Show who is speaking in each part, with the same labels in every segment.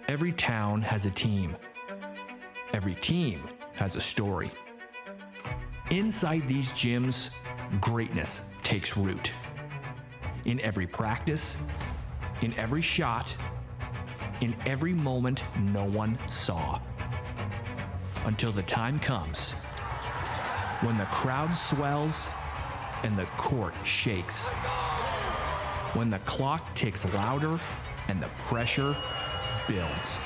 Speaker 1: Every town has a team. Every team has a story. Inside these gyms, greatness takes root. In every practice, in every shot, in every moment no one saw. Until the time comes when the crowd swells and the court shakes. When the clock ticks louder and the pressure builds.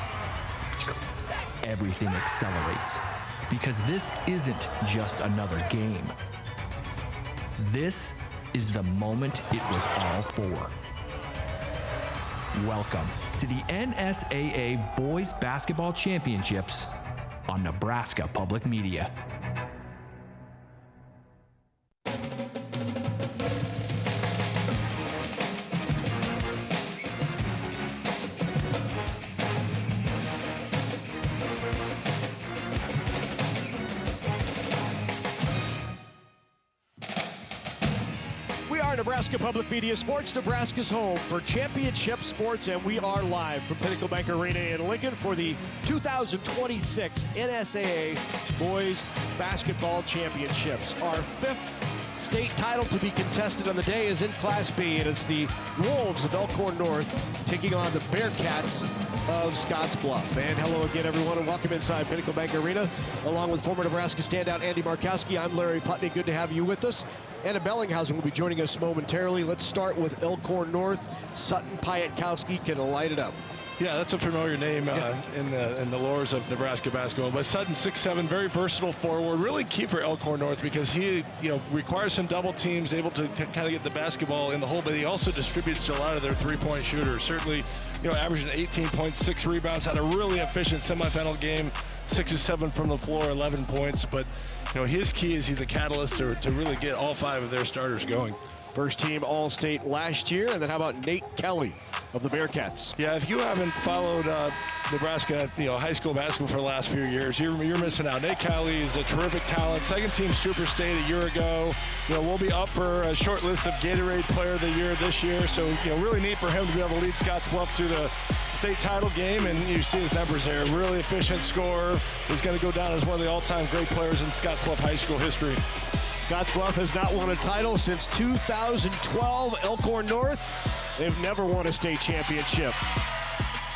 Speaker 1: Everything accelerates because this isn't just another game. This is the moment it was all for. Welcome to the NSAA Boys Basketball Championships on Nebraska Public Media.
Speaker 2: Nebraska Public Media Sports, Nebraska's home for championship sports, and we are live from Pinnacle Bank Arena in Lincoln for the 2026 NSAA Boys Basketball Championships. Our fifth state title to be contested on the day is in Class B, and it's the Wolves of Elkhorn North taking on the Bearcats of Scottsbluff. And hello again, everyone, and welcome inside Pinnacle Bank Arena. Along with former Nebraska standout Andy Markowski, I'm Larry Putney. Good to have you with us. Anna Bellinghausen will be joining us momentarily. Let's start with Elkhorn North. Sutton Piatkowski can light it up.
Speaker 3: Yeah, that's a familiar name in the lores of Nebraska basketball. But Sutton, 6'7", very versatile forward, really key for Elkhorn North because he, requires some double teams, able to kind of get the basketball in the hole, but he also distributes to a lot of their three-point shooters. Certainly, averaging 18.6 rebounds, had a really efficient semifinal game, 6 or 7 from the floor, 11 points. But his key is he's a catalyst to really get all 5 of their starters going.
Speaker 2: First team All-State last year, and then how about Nate Kelly of the Bearcats?
Speaker 3: Yeah, if you haven't followed Nebraska, high school basketball for the last few years, you're missing out. Nate Kelly is a terrific talent, second-team Super State a year ago. We'll be up for a short list of Gatorade Player of the Year this year, so really neat for him to be able to lead Scottsbluff to the state title game, and you see his numbers there. Really efficient scorer. He's going to go down as one of the all-time great players in Scottsbluff high school history.
Speaker 2: Scottsbluff has not won a title since 2012. Elkhorn North, they've never won a state championship.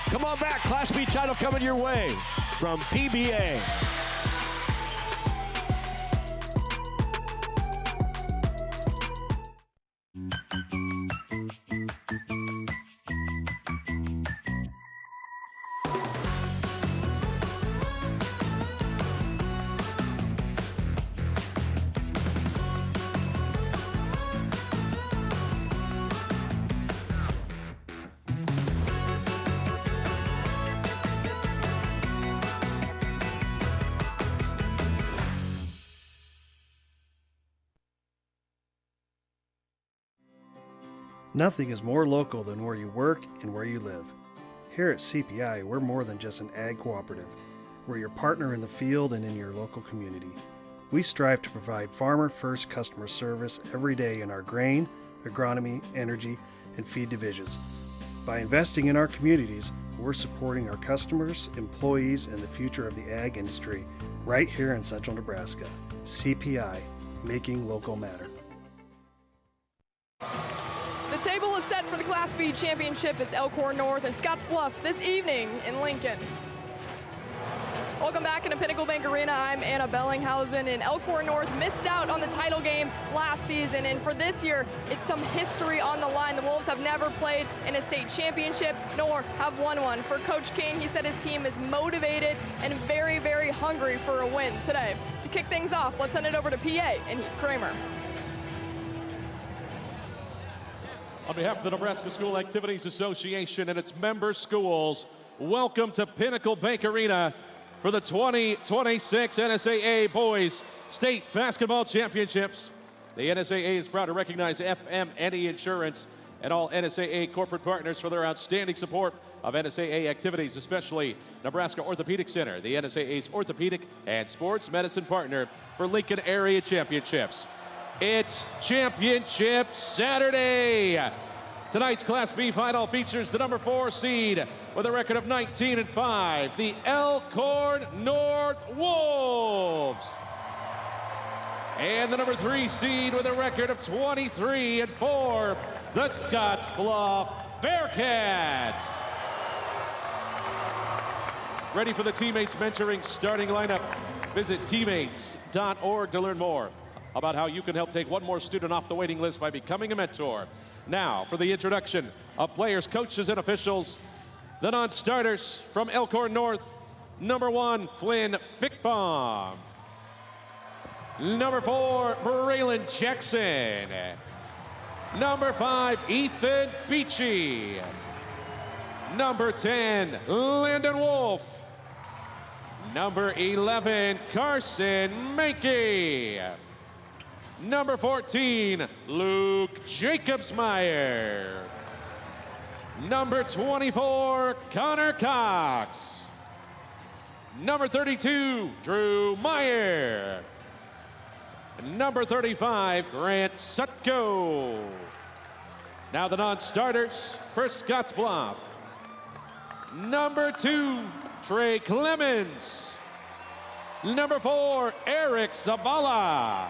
Speaker 2: Come on back, Class B title coming your way from PBA.
Speaker 4: Nothing is more local than where you work and where you live. Here at CPI, we're more than just an ag cooperative. We're your partner in the field and in your local community. We strive to provide farmer-first customer service every day in our grain, agronomy, energy, and feed divisions. By investing in our communities, we're supporting our customers, employees, and the future of the ag industry right here in central Nebraska. CPI, making local matter.
Speaker 5: The table is set for the Class B championship. It's Elkhorn North and Scottsbluff this evening in Lincoln. Welcome back into Pinnacle Bank Arena. I'm Anna Bellinghausen, and Elkhorn North missed out on the title game last season, and for this year, it's some history on the line. The Wolves have never played in a state championship, nor have won one. For Coach King, he said his team is motivated and very, very hungry for a win today. To kick things off, let's send it over to PA and Heath Kramer.
Speaker 6: On behalf of the Nebraska School Activities Association and its member schools, welcome to Pinnacle Bank Arena for the 2026 NSAA Boys State Basketball Championships. The NSAA is proud to recognize FMNE Insurance and all NSAA corporate partners for their outstanding support of NSAA activities, especially Nebraska Orthopedic Center, the NSAA's orthopedic and sports medicine partner for Lincoln Area Championships. It's Championship Saturday. Tonight's Class B final features the number 4 seed with a record of 19-5, the Elkhorn North Wolves. And the number 3 seed with a record of 23-4, the Scottsbluff Bearcats. Ready for the Teammates Mentoring starting lineup? Visit teammates.org to learn more about how you can help take one more student off the waiting list by becoming a mentor. Now for the introduction of players, coaches, and officials. The non-starters from Elkhorn North. Number 1, Flynn Fickbaum. Number 4, Braylon Jackson. Number 5, Ethan Beachy. Number 10, Landon Wolf. Number 11, Carson Mankey. Number 14, Luke Jacobsmeyer. Number 24, Connor Cox. Number 32, Drew Meyer. Number 35, Grant Sutko. Now the non-starters for Scottsbluff. Number 2, Trey Clemens. Number 4, Eric Zavala.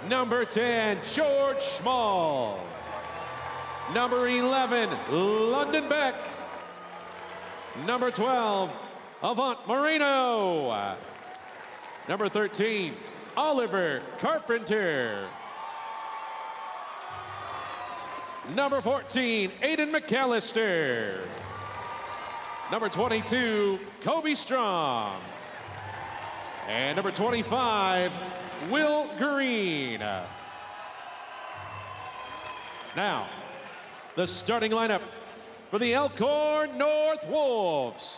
Speaker 6: Number 10, George Small. Number 11, London Beck. Number 12, Avant Moreno. Number 13, Oliver Carpenter. Number 14, Aiden McAllister. Number 22, Kobe Strong. And number 25, Will Green. Now, the starting lineup for the Elkhorn North Wolves.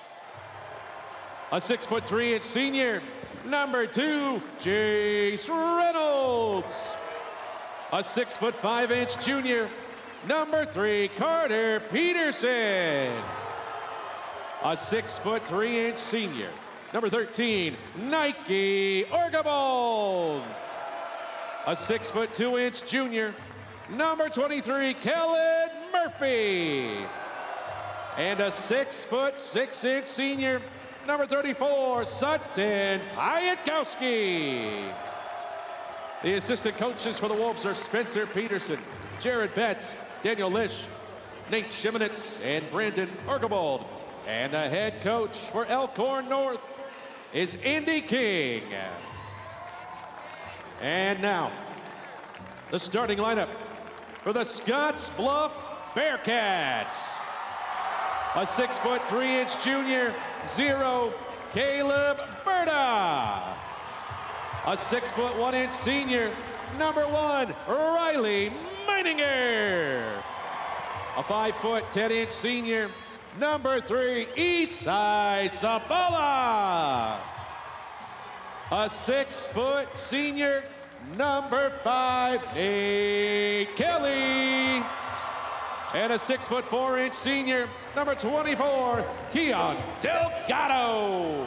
Speaker 6: A 6'3" senior, number 2, Jace Reynolds. A 6'5" junior, number 3, Carter Peterson. A 6'3" senior, number 13, Nike Orgabald. A 6'2" junior, number 23, Kellen Murphy. And a 6'6" senior, number 34, Sutton Pyatkowski. The assistant coaches for the Wolves are Spencer Peterson, Jared Betts, Daniel Lish, Nate Shimonitz, and Brandon Orgabald. And the head coach for Elkhorn North is Andy King. And now, the starting lineup for the Scottsbluff Bearcats. A 6'3" junior, 0, Caleb Berta. A 6'1" senior, number 1, Riley Meininger. A 5'10" senior, number 3, Eastside Sabala. A 6' senior, number 5, Nate Kelly. And a 6'4" senior, number 24, Keon Delgado.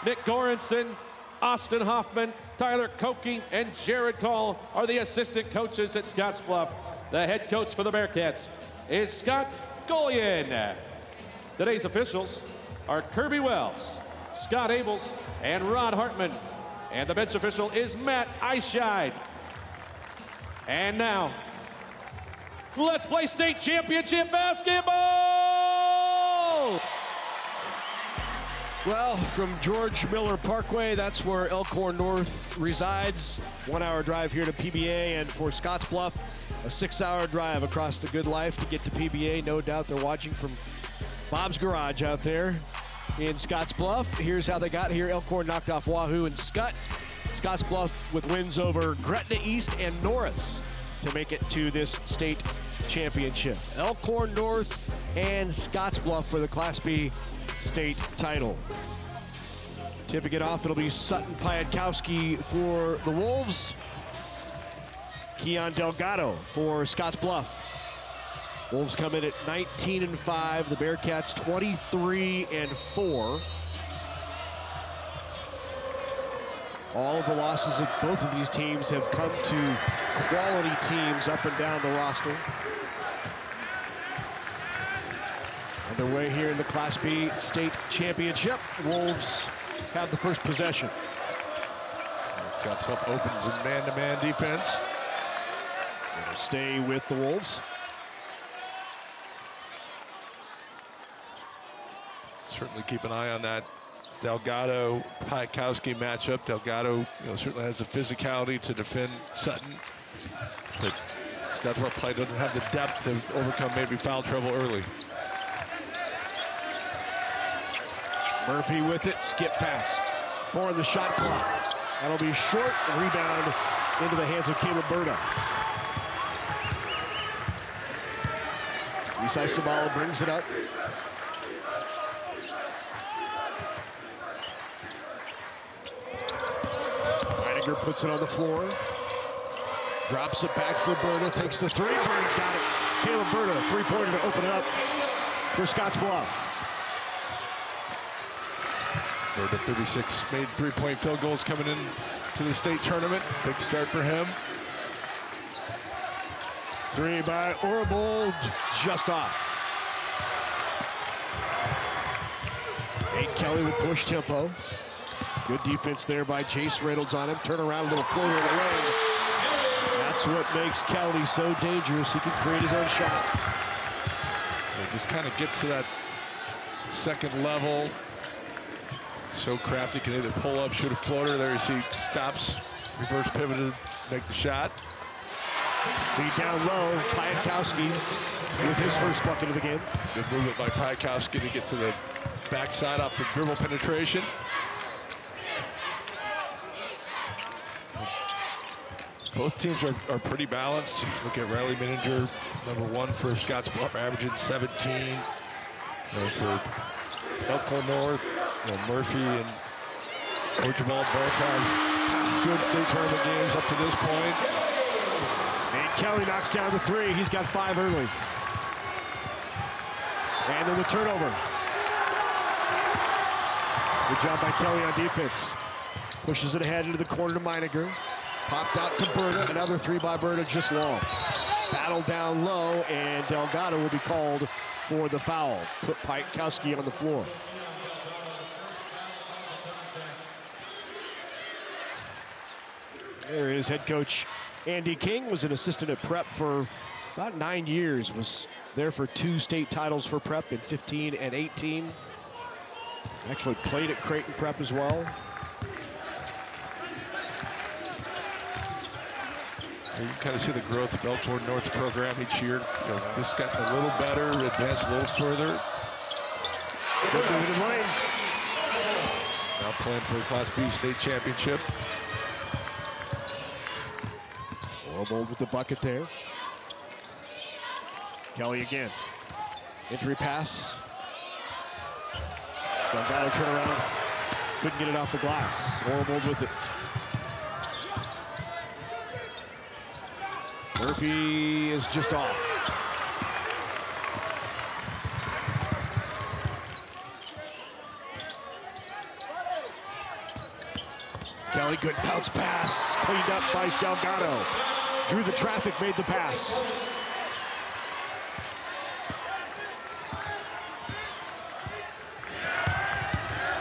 Speaker 6: Nick Goranson, Austin Hoffman, Tyler Koke, and Jared Call are the assistant coaches at Scottsbluff. The head coach for the Bearcats is Scott Golian. Today's officials are Kirby Wells, Scott Abels, and Rod Hartman. And the bench official is Matt Eischeid. And now, let's play state championship basketball!
Speaker 2: Well, from George Miller Parkway, that's where Elkhorn North resides. 1-hour drive here to PBA, and for Scottsbluff, a 6-hour drive across the good life to get to PBA. No doubt they're watching from Bob's Garage out there in Scottsbluff. Here's how they got here. Elkhorn knocked off Wahoo and Scott. Scottsbluff with wins over Gretna East and Norris to make it to this state championship. Elkhorn North and Scottsbluff for the Class B state title. Tipping it off, it'll be Sutton Pyatkowski for the Wolves. Keon Delgado for Scottsbluff. Wolves come in at 19-5. The Bearcats 23-4. All of the losses of both of these teams have come to quality teams up and down the roster. Underway here in the Class B state championship. Wolves have the first possession.
Speaker 3: Scottsbluff opens in man-to-man defense.
Speaker 2: It'll stay with the Wolves.
Speaker 3: Certainly keep an eye on that Delgado-Piakowski matchup. Delgado, certainly has the physicality to defend Sutton, but Scottsbluff play doesn't have the depth to overcome maybe foul trouble early.
Speaker 2: Murphy with it, skip pass for the shot clock. That'll be short, rebound into the hands of Caleb Berta. Isai Sabalo brings it up. Meininger puts it on the floor. Drops it back for Berta, takes the three. Berta got it. Caleb Berta, three-pointer to open it up for Scottsbluff.
Speaker 3: Berta, 36 made three-point field goals coming in to the state tournament. Big start for him.
Speaker 2: Three by Orbold, just off. Nate Kelly with push tempo. Good defense there by Jace Reynolds on him. Turn around, a little floater in the lane. That's what makes Kelly so dangerous. He can create his own shot.
Speaker 3: It just kind of gets to that second level. So crafty, can either pull up, shoot a floater. There you see, stops, reverse pivoted, make the shot.
Speaker 2: Lead down low, Piakowski with his first bucket of the game.
Speaker 3: Good movement by Piakowski to get to the backside off the dribble penetration. Both teams are pretty balanced. Look at Riley Mininger, #1 for Scottsbluff, averaging 17. For Elkhorn North, Murphy and Orchard-Ball both have good state tournament games up to this point.
Speaker 2: Nate Kelly knocks down the three. He's got 5 early. And then the turnover. Good job by Kelly on defense. Pushes it ahead into the corner to Meininger. Popped out to Berta. Another three by Berta, just long. Battle down low, and Delgado will be called for the foul. Put Piakowski on the floor. There is head coach Andy King. Was an assistant at Prep for about 9 years. Was there for 2 state titles for Prep in 15 and 18. Actually played at Creighton Prep as well.
Speaker 3: You can kind of see the growth of Elkhorn North's program each year. This got a little better, advanced a little further.
Speaker 2: Good move in lane.
Speaker 3: Now playing for the Class B state championship.
Speaker 2: Orbold with the bucket there. Kelly again. Entry pass. Delgado turn around. Couldn't get it off the glass. Orbold with it. Murphy is just off. Kelly, good bounce pass. Cleaned up by Delgado. Drew the traffic, made the pass.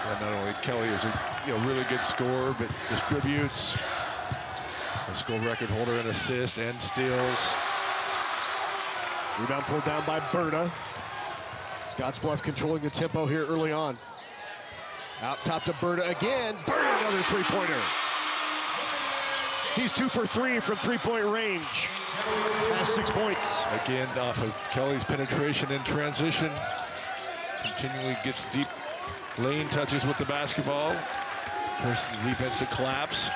Speaker 3: And not only Kelly is a really good scorer, but distributes. A school record holder in assists and steals.
Speaker 2: Rebound pulled down by Berta. Scottsbluff controlling the tempo here early on. Out top to Berta again. Berta, another three-pointer. He's 2 for 3 from three-point range. Has 6 points.
Speaker 3: Again, off of Kelly's penetration in transition. Continually gets deep lane touches with the basketball. Forces the defense to collapse.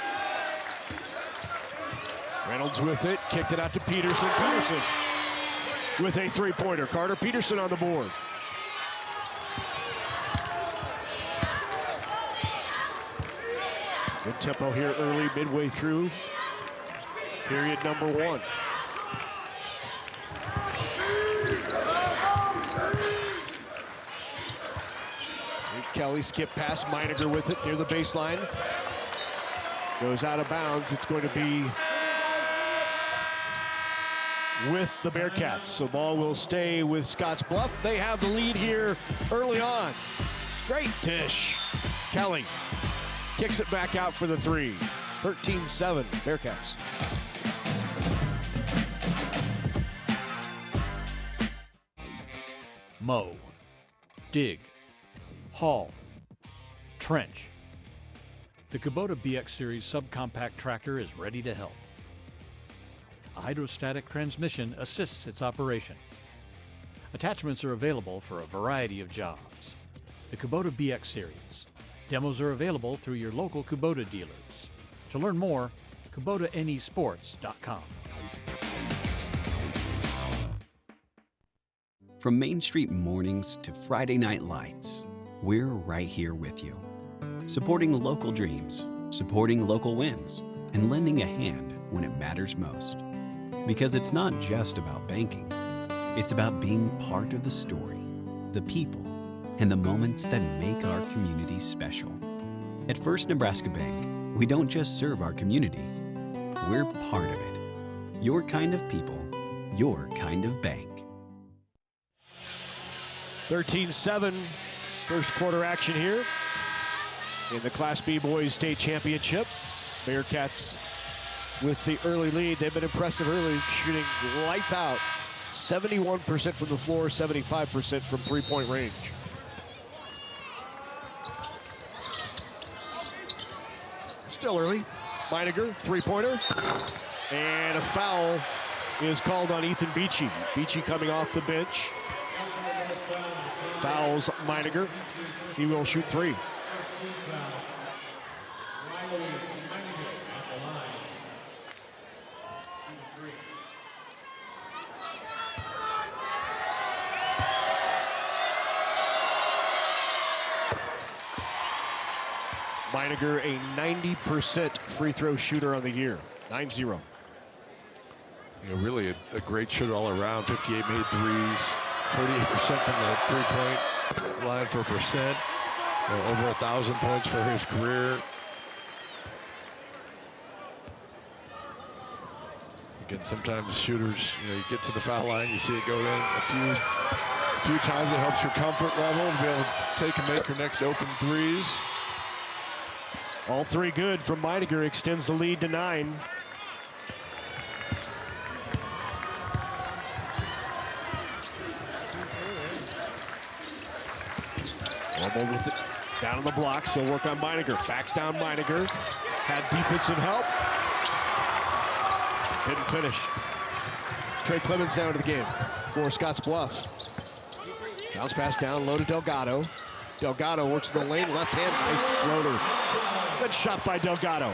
Speaker 2: Reynolds with it, kicked it out to Peterson. Peterson with a three-pointer. Carter Peterson on the board. Good tempo here early, midway through period number 1. Kelly skip past Meininger with it near the baseline. Goes out of bounds. It's going to be with the Bearcats. So ball will stay with Scottsbluff. They have the lead here early on. Great dish. Kelly kicks it back out for the three. 13-7 Bearcats.
Speaker 7: Mow, dig, haul, trench. The Kubota BX Series subcompact tractor is ready to help. A hydrostatic transmission assists its operation. Attachments are available for a variety of jobs. The Kubota BX Series. Demos are available through your local Kubota dealers. To learn more, KubotaNEsports.com.
Speaker 8: From Main Street mornings to Friday night lights, we're right here with you. Supporting local dreams, supporting local wins, and lending a hand when it matters most. Because it's not just about banking. It's about being part of the story, the people, and the moments that make our communities special. At First Nebraska Bank, we don't just serve our community, we're part of it. Your kind of people, your kind of bank.
Speaker 2: 13-7, first quarter action here in the Class B Boys State Championship. Bearcats with the early lead. They've been impressive early, shooting lights out. 71% from the floor, 75% from three-point range. Still early. Meininger, three-pointer. And a foul is called on Ethan Beachy. Beachy coming off the bench. Fouls Meininger. He will shoot three. Meininger, a 90% free throw shooter on the year. 9-0.
Speaker 3: You know, really a great shooter all around. 58 made threes, 48% from the three-point line for percent. You know, over 1,000 points for his career. Again, sometimes shooters, you know, you get to the foul line, you see it go in a few times. It helps your comfort level to be able to take and make your next open threes.
Speaker 2: All three good from Meininger, extends the lead to 9. Ormo with it down on the block, so work on Meininger. Backs down Meininger. Had defensive help. Didn't finish. Trey Clemens down to the game for Scottsbluff. Bounce pass down low to Delgado. Delgado works the lane, left hand, nice floater. Good shot by Delgado.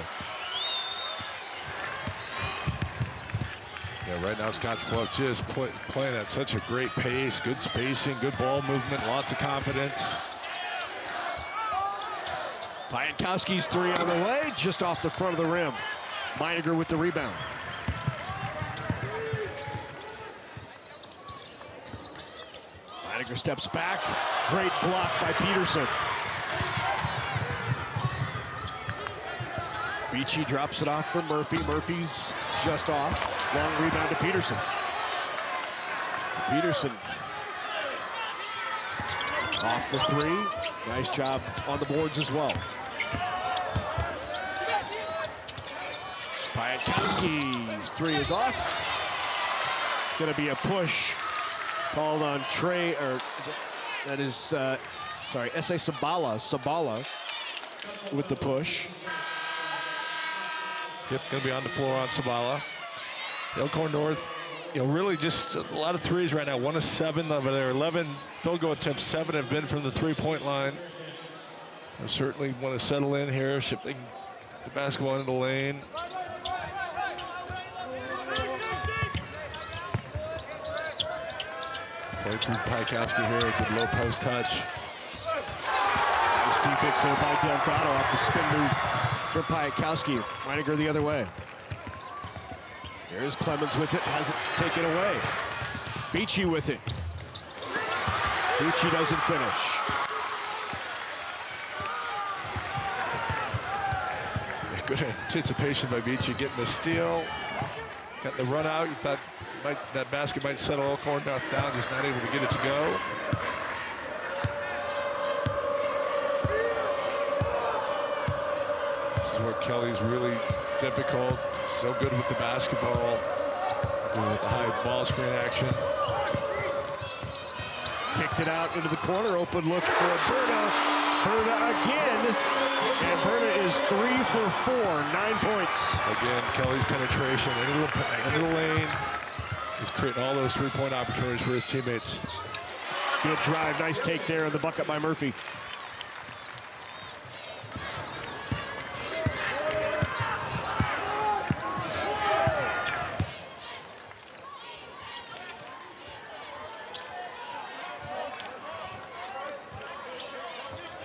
Speaker 3: Yeah, right now Scottsbluff just playing at such a great pace, good spacing, good ball movement, lots of confidence.
Speaker 2: Piatkowski's three on the way, just off the front of the rim. Meininger with the rebound. Meininger steps back. Great block by Peterson. Beachy drops it off for Murphy. Murphy's just off. Long rebound to Peterson. Peterson off the three. Nice job on the boards as well. Piatkowski's three is off. Gonna be a push called on Trey, or that is, sorry, S.A. Sabala with the push.
Speaker 3: Yep, gonna be on the floor on Sabala. Elkhorn North, you know, really just a lot of threes right now. 1 of 7 of their 11 field goal attempts, 7 have been from the three-point line. They certainly want to settle in here, see if they can get the basketball into the lane. Play through Piatkowski here, good low post touch.
Speaker 2: Nice defense there by Delgado off the spin move for Piatkowski. Meininger the other way. Here's Clemens with it, has it taken away. Beachy with it. Beachy doesn't finish.
Speaker 3: Good anticipation by Beachy getting the steal. Got the run out. You thought that basket might settle Elkhorn down, just not able to get it to go. This is where Kelly's really difficult. So good with the basketball, good with the high ball screen action.
Speaker 2: Kicked it out into the corner, open look for Berta. Berta again, and Berta is 3 for 4, 9 points.
Speaker 3: Again, Kelly's penetration into the lane is creating all those three-point opportunities for his teammates.
Speaker 2: Good drive, nice take there on the bucket by Murphy.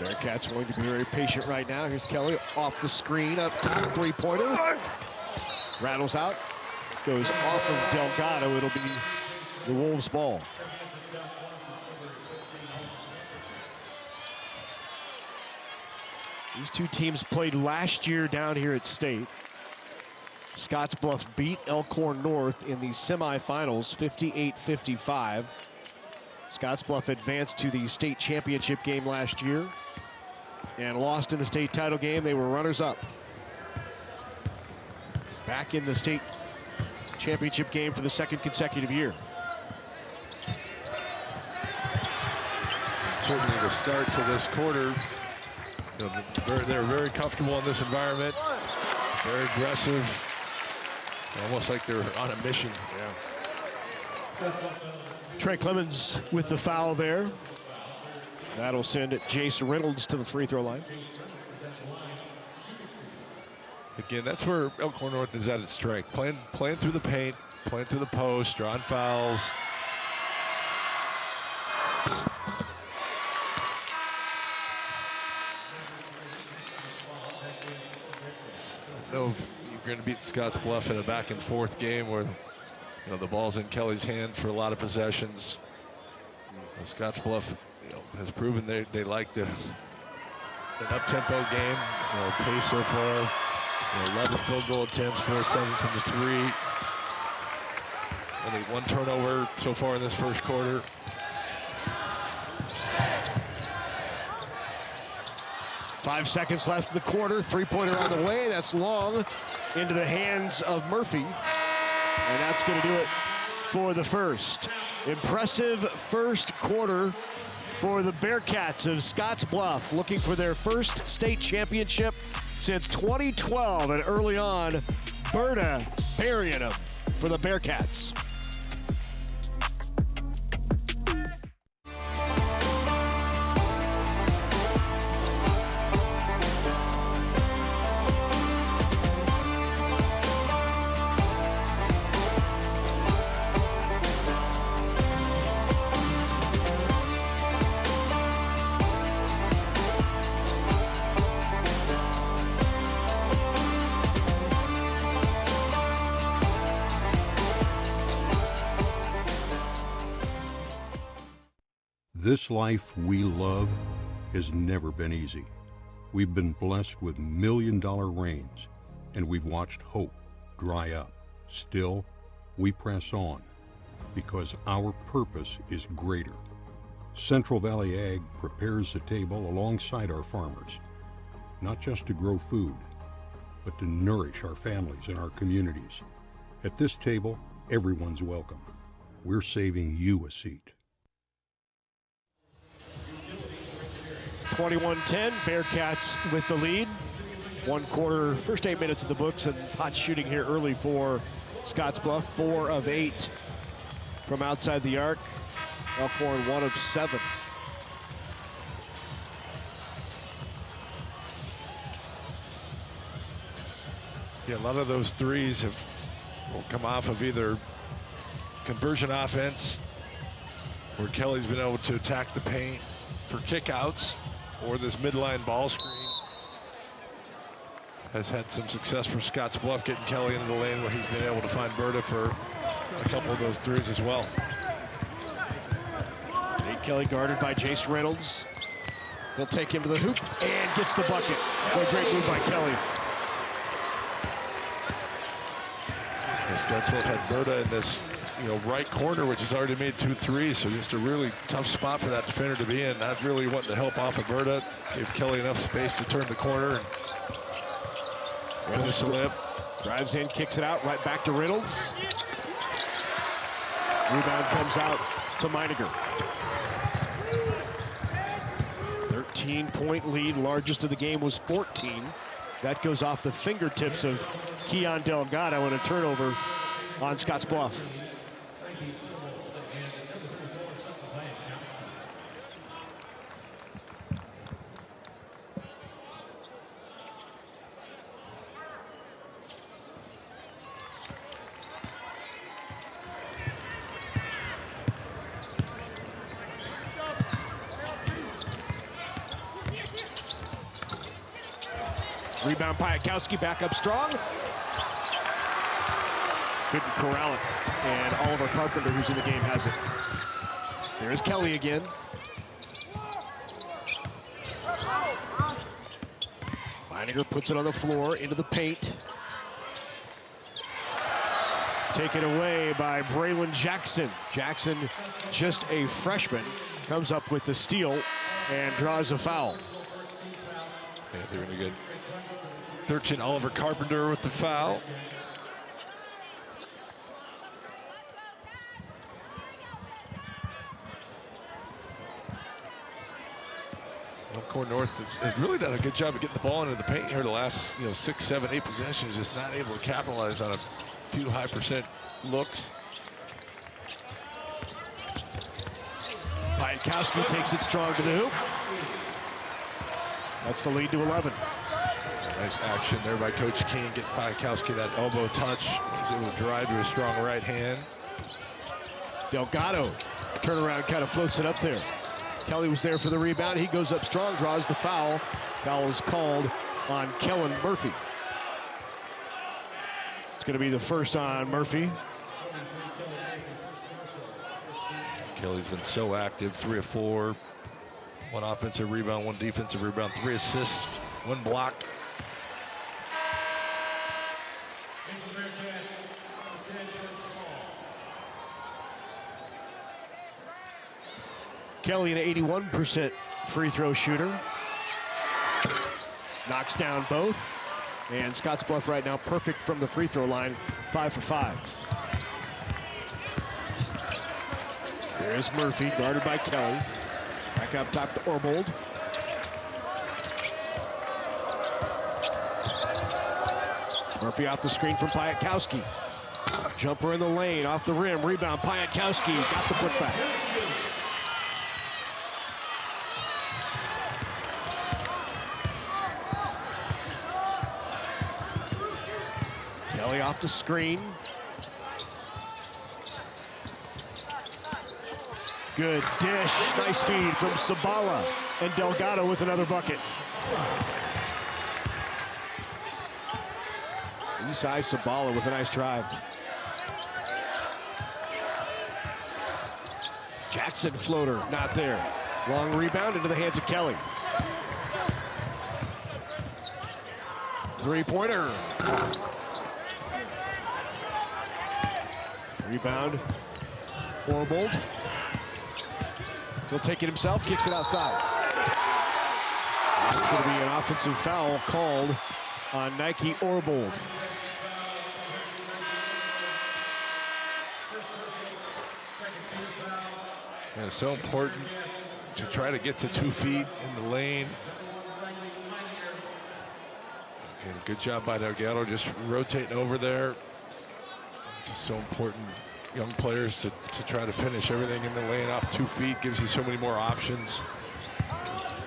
Speaker 2: Bearcats going to be very patient right now. Here's Kelly off the screen, up top, three-pointer. Rattles out, goes off of Delgado. It'll be the Wolves' ball. These two teams played last year down here at State. Scottsbluff beat Elkhorn North in the semifinals, 58-55. Scottsbluff advanced to the state championship game last year and lost in the state title game. They were runners-up. Back in the state championship game for the second consecutive year.
Speaker 3: Certainly the start to this quarter. You know, they're very comfortable in this environment. Very aggressive. Almost like they're on a mission.
Speaker 2: Yeah. Trey Clemens with the foul there. That'll send Jace Reynolds to the free throw line.
Speaker 3: Again, that's where Elkhorn North is at its strength. Playing through the paint, playing through the post, drawing fouls. I don't know if you're going to beat Scottsbluff in a back and forth game where the ball's in Kelly's hand for a lot of possessions. Scottsbluff has proven they like an up-tempo game. Pace so far. 11 field goal attempts, 4-7 from the three. Only one turnover so far in this first quarter.
Speaker 2: Five seconds left in the quarter. Three-pointer on the way. That's long into the hands of Murphy. And that's going to do it for the first. Impressive first quarter for the Bearcats of Scottsbluff, looking for their first state championship since 2012. And early on, Berta burying them for the Bearcats.
Speaker 9: This life we love has never been easy. We've been blessed with million-dollar rains, and we've watched hope dry up. Still, we press on because our purpose is greater. Central Valley Ag prepares the table alongside our farmers, not just to grow food, but to nourish our families and our communities. At this table, everyone's welcome. We're saving you a seat.
Speaker 2: 21-10, Bearcats with the lead. One quarter, first 8 minutes of the books, and hot shooting here early for Scottsbluff. 4 of 8 from outside the arc. Elkhorn 1 of 7.
Speaker 3: Yeah, a lot of those threes will come off of either conversion offense, where Kelly's been able to attack the paint for kickouts, or this midline ball screen. Has had some success for Scottsbluff getting Kelly into the lane where he's been able to find Berta for a couple of those threes as well.
Speaker 2: Nate Kelly guarded by Jace Reynolds. He'll take him to the hoop and gets the bucket. What a great move by Kelly.
Speaker 3: Scottsbluff had Berta in this right corner, which has already made 2 threes. So just a really tough spot for that defender to be in. Not really wanting to help off of Berta. Gave Kelly enough space to turn the corner and finish the lip.
Speaker 2: Drives in, kicks it out, right back to Reynolds. Rebound comes out to Meininger. 13-point lead, largest of the game was 14. That goes off the fingertips of Keon Delgado and a turnover on Scottsbluff. Rebound, Piatkowski back up strong. Couldn't corral it. And Oliver Carpenter, who's in the game, has it. There's Kelly again. Meininger puts it on the floor into the paint. Taken away by Braylon Jackson. Jackson, just a freshman, comes up with the steal and draws a foul.
Speaker 3: Yeah, they're gonna get 13, Oliver Carpenter with the foul. Elkhorn North has really done a good job of getting the ball into the paint here the last 6, 7, 8 possessions, just not able to capitalize on a few high percent looks.
Speaker 2: Piatkowski takes it strong to the hoop. That's the lead to 11.
Speaker 3: Nice action there by Coach King. Get Piatkowski that elbow touch. He's able to drive to a strong right hand.
Speaker 2: Delgado, turnaround, kind of floats it up there. Kelly was there for the rebound. He goes up strong, draws the foul. Foul is called on Kellen Murphy. It's going to be the first on Murphy.
Speaker 3: Kelly's been so active, 3 of 4. 1 offensive rebound, 1 defensive rebound, 3 assists, 1 block.
Speaker 2: Kelly, an 81% free throw shooter. Knocks down both. And Scottsbluff right now perfect from the free throw line, 5 for 5. There's Murphy, guarded by Kelly. Back up top to Orbold. Murphy off the screen from Piatkowski. Jumper in the lane, off the rim, rebound, Piatkowski got the putback. Kelly off the screen. Good dish, nice feed from Sabala, and Delgado with another bucket. Eastside Sabala with a nice drive. Jackson floater, not there. Long rebound into the hands of Kelly. Three-pointer. Rebound, Orbold. He'll take it himself, kicks it outside. It's going to be an offensive foul called on Nike Orbold.
Speaker 3: And it's so important to try to get to 2 feet in the lane. Okay, good job by Delgado, just rotating over there. Just so important, young players to try to finish everything in the lane off 2 feet. Gives you so many more options.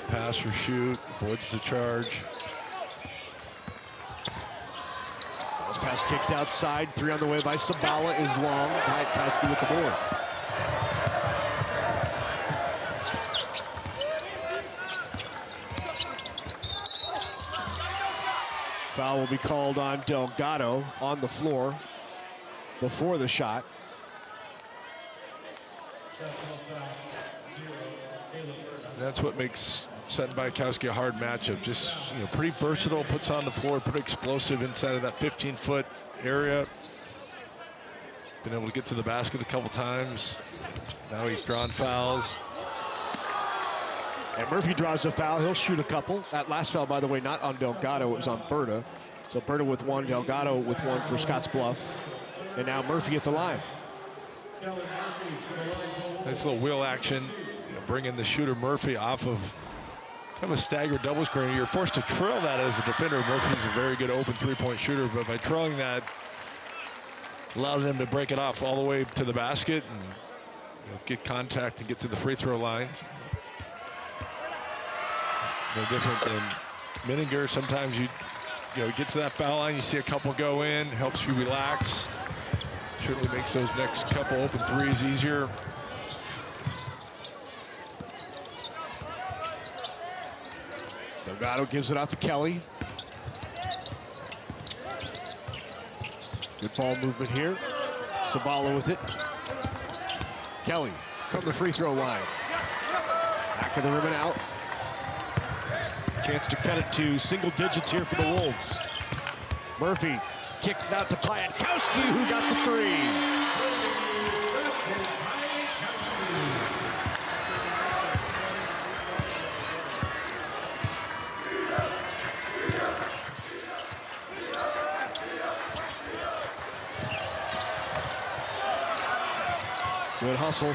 Speaker 3: Pass or shoot, avoids the charge.
Speaker 2: Bounce pass kicked outside. 3 on the way by Sabala is long. Piatkowski with the board. Foul will be called on Delgado on the floor before the shot.
Speaker 3: That's what makes setting Piatkowski a hard matchup. Just pretty versatile, puts on the floor, pretty explosive inside of that 15-foot area. been able to get to the basket a couple times. Now he's drawn fouls.
Speaker 2: And Murphy draws a foul. He'll shoot a couple. That last foul, by the way, not on Delgado. It was on Berta. So Berta with one, Delgado with one for Scottsbluff. And now Murphy at the line.
Speaker 3: Nice little wheel action. Bringing the shooter Murphy off of kind of a staggered double screen. You're forced to trail that as a defender. Murphy's a very good open three-point shooter, but by trailing that, allowed him to break it off all the way to the basket and get contact and get to the free throw line. No different than Menninger. Sometimes you get to that foul line, you see a couple go in, helps you relax. Certainly makes those next couple open threes easier.
Speaker 2: Delgado gives it out to Kelly. Good ball movement here. Sabala with it. Kelly from the free throw line. Back of the rim and out. Chance to cut it to single digits here for the Wolves. Murphy kicks out to Piatkowski, who got the three. Good hustle.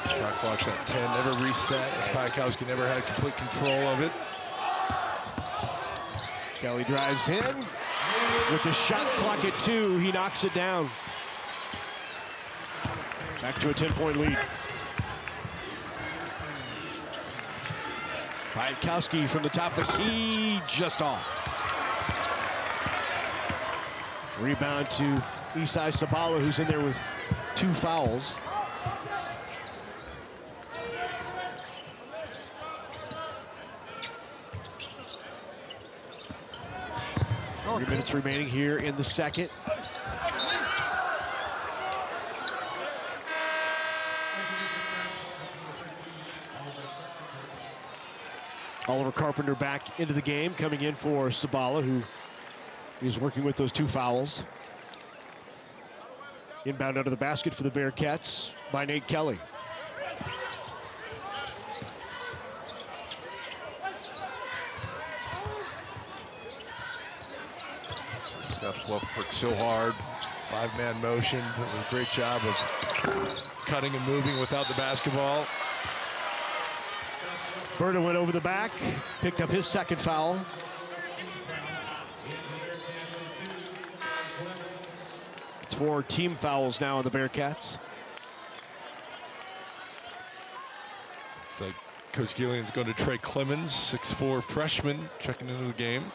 Speaker 3: Shot clock's at 10, never reset, as Piatkowski never had complete control of it.
Speaker 2: Kelly drives in. With the shot clock at 2, he knocks it down. Back to a 10-point lead. Piatkowski from the top of the key, just off. Rebound to Isai Sabala, who's in there with 2 fouls. Three minutes remaining here in the second. Oliver Carpenter back into the game, coming in for Sabala, who is working with those 2 fouls. Inbound under the basket for the Bearcats by Nate Kelly.
Speaker 3: Scottsbluff worked so hard. 5-man motion. Does a great job of cutting and moving without the basketball.
Speaker 2: Berta went over the back, picked up his second foul. It's 4 team fouls now on the Bearcats.
Speaker 3: Looks like Coach Gillian's going to Trey Clemens, 6'4" freshman, checking into the game.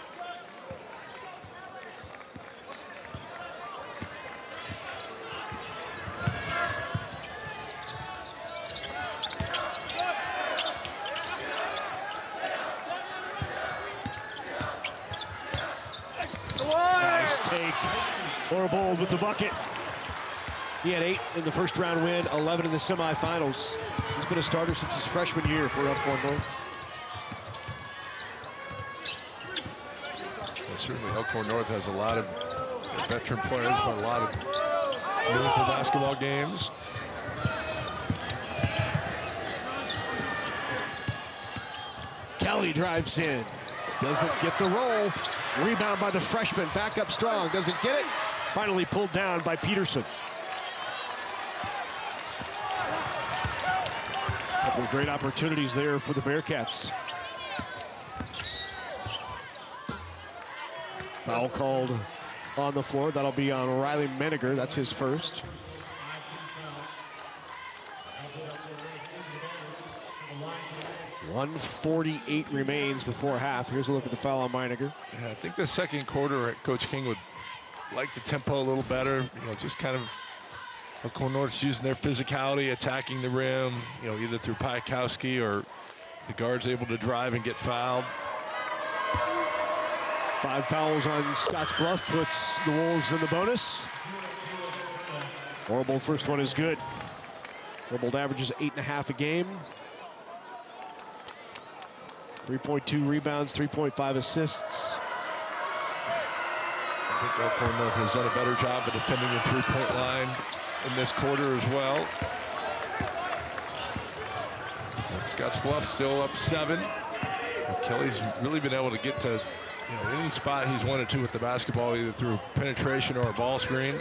Speaker 2: Orbold with the bucket. He had 8 in the first round win, 11 in the semifinals. He's been a starter since his freshman year for Elkhorn North.
Speaker 3: Well, certainly Elkhorn North has a lot of veteran players, but a lot of meaningful basketball games.
Speaker 2: Kelly drives in, doesn't get the roll. Rebound by the freshman, back up strong, doesn't get it. Finally pulled down by Peterson. Couple of great opportunities there for the Bearcats. Foul called on the floor. That'll be on Riley Menninger. That's his first. .148 remains before half. Here's a look at the foul on Menninger.
Speaker 3: Yeah, I think the second quarter, Coach King would like the tempo a little better. Just kind of Elkhorn North's using their physicality, attacking the rim, either through Piatkowski or the guards able to drive and get fouled.
Speaker 2: 5 fouls on Scottsbluff puts the Wolves in the bonus. Orbold first one is good. Orbold averages 8.5 a game. 3.2 rebounds, 3.5 assists.
Speaker 3: I think Elkhorn North has done a better job of defending the three-point line in this quarter as well. Scottsbluff still up 7. Kelly's really been able to get to any spot he's wanted to with the basketball, either through penetration or a ball screen.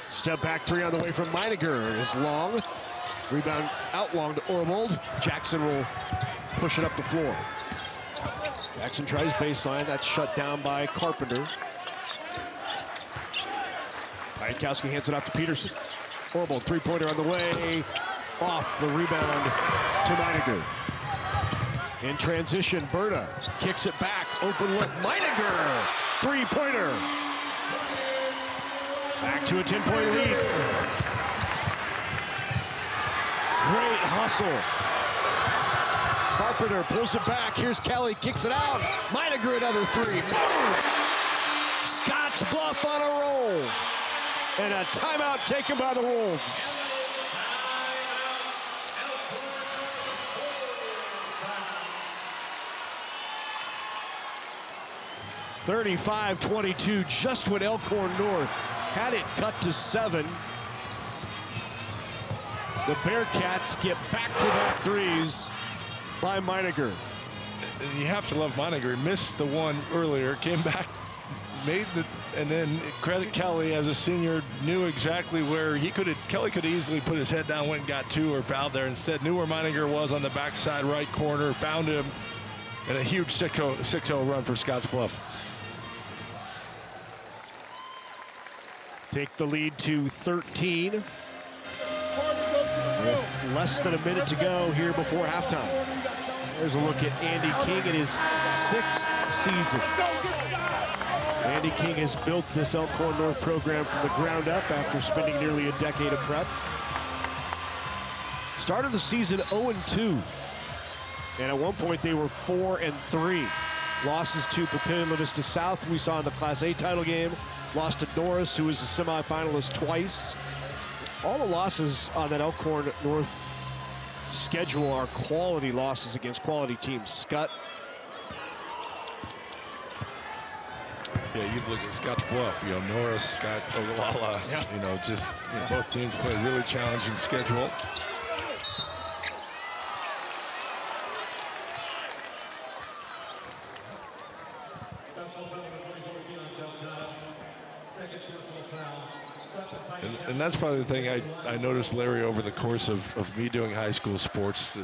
Speaker 2: Step back three on the way from Meininger is long. Rebound out long to Ormold. Jackson will push it up the floor. Jackson tries baseline. That's shut down by Carpenter. Jankowski hands it off to Peterson. Ormold, three-pointer on the way. Off the rebound to Meininger. In transition, Berta kicks it back. Open look, Meininger. Three-pointer. Back to a 10-point lead. Great hustle. Carpenter pulls it back. Here's Kelly, kicks it out. Meininger another three. Boom! Scottsbluff on a roll. And a timeout taken by the Wolves. (35-22), just when Elkhorn North had it cut to 7. The Bearcats get back to back threes by Meininger.
Speaker 3: And you have to love Meininger. He missed the one earlier, came back, made the, and then credit Kelly as a senior, knew exactly where he could have, Kelly could easily put his head down, went and got 2 or fouled there. Instead, knew where Meininger was on the backside right corner, found him, and a huge 6-0 run for Scottsbluff.
Speaker 2: Take the lead to 13. With less than a minute to go here before halftime. There's a look at Andy King in his 6th season. Andy King has built this Elkhorn North program from the ground up after spending nearly a decade of prep. Started the season 0-2. And at one point they were 4-3. Losses to Papillion Vista South, we saw in the Class A title game. Lost to Norris, who was a semifinalist twice. All the losses on that Elkhorn North schedule are quality losses against quality teams. Scott.
Speaker 3: Yeah, you look at Scottsbluff, Norris, Scott, Ogallala, both teams play a really challenging schedule. And that's probably the thing I noticed, Larry, over the course of me doing high school sports.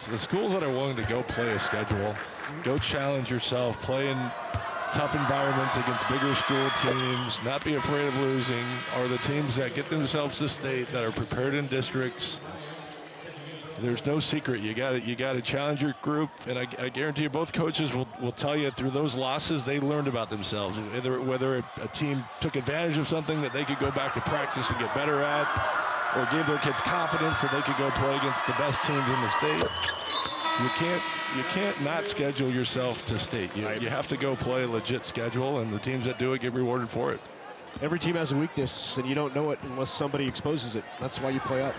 Speaker 3: The schools that are willing to go play a schedule, go challenge yourself, play in tough environments against bigger school teams, not be afraid of losing, are the teams that get themselves to state, that are prepared in districts. There's no secret. You got to challenge your group, and I guarantee you both coaches will tell you through those losses they learned about themselves. Whether a team took advantage of something that they could go back to practice and get better at, or gave their kids confidence that they could go play against the best teams in the state. You can't not schedule yourself to state. You have to go play a legit schedule, and the teams that do it get rewarded for it.
Speaker 2: Every team has a weakness, and you don't know it unless somebody exposes it. That's why you play up.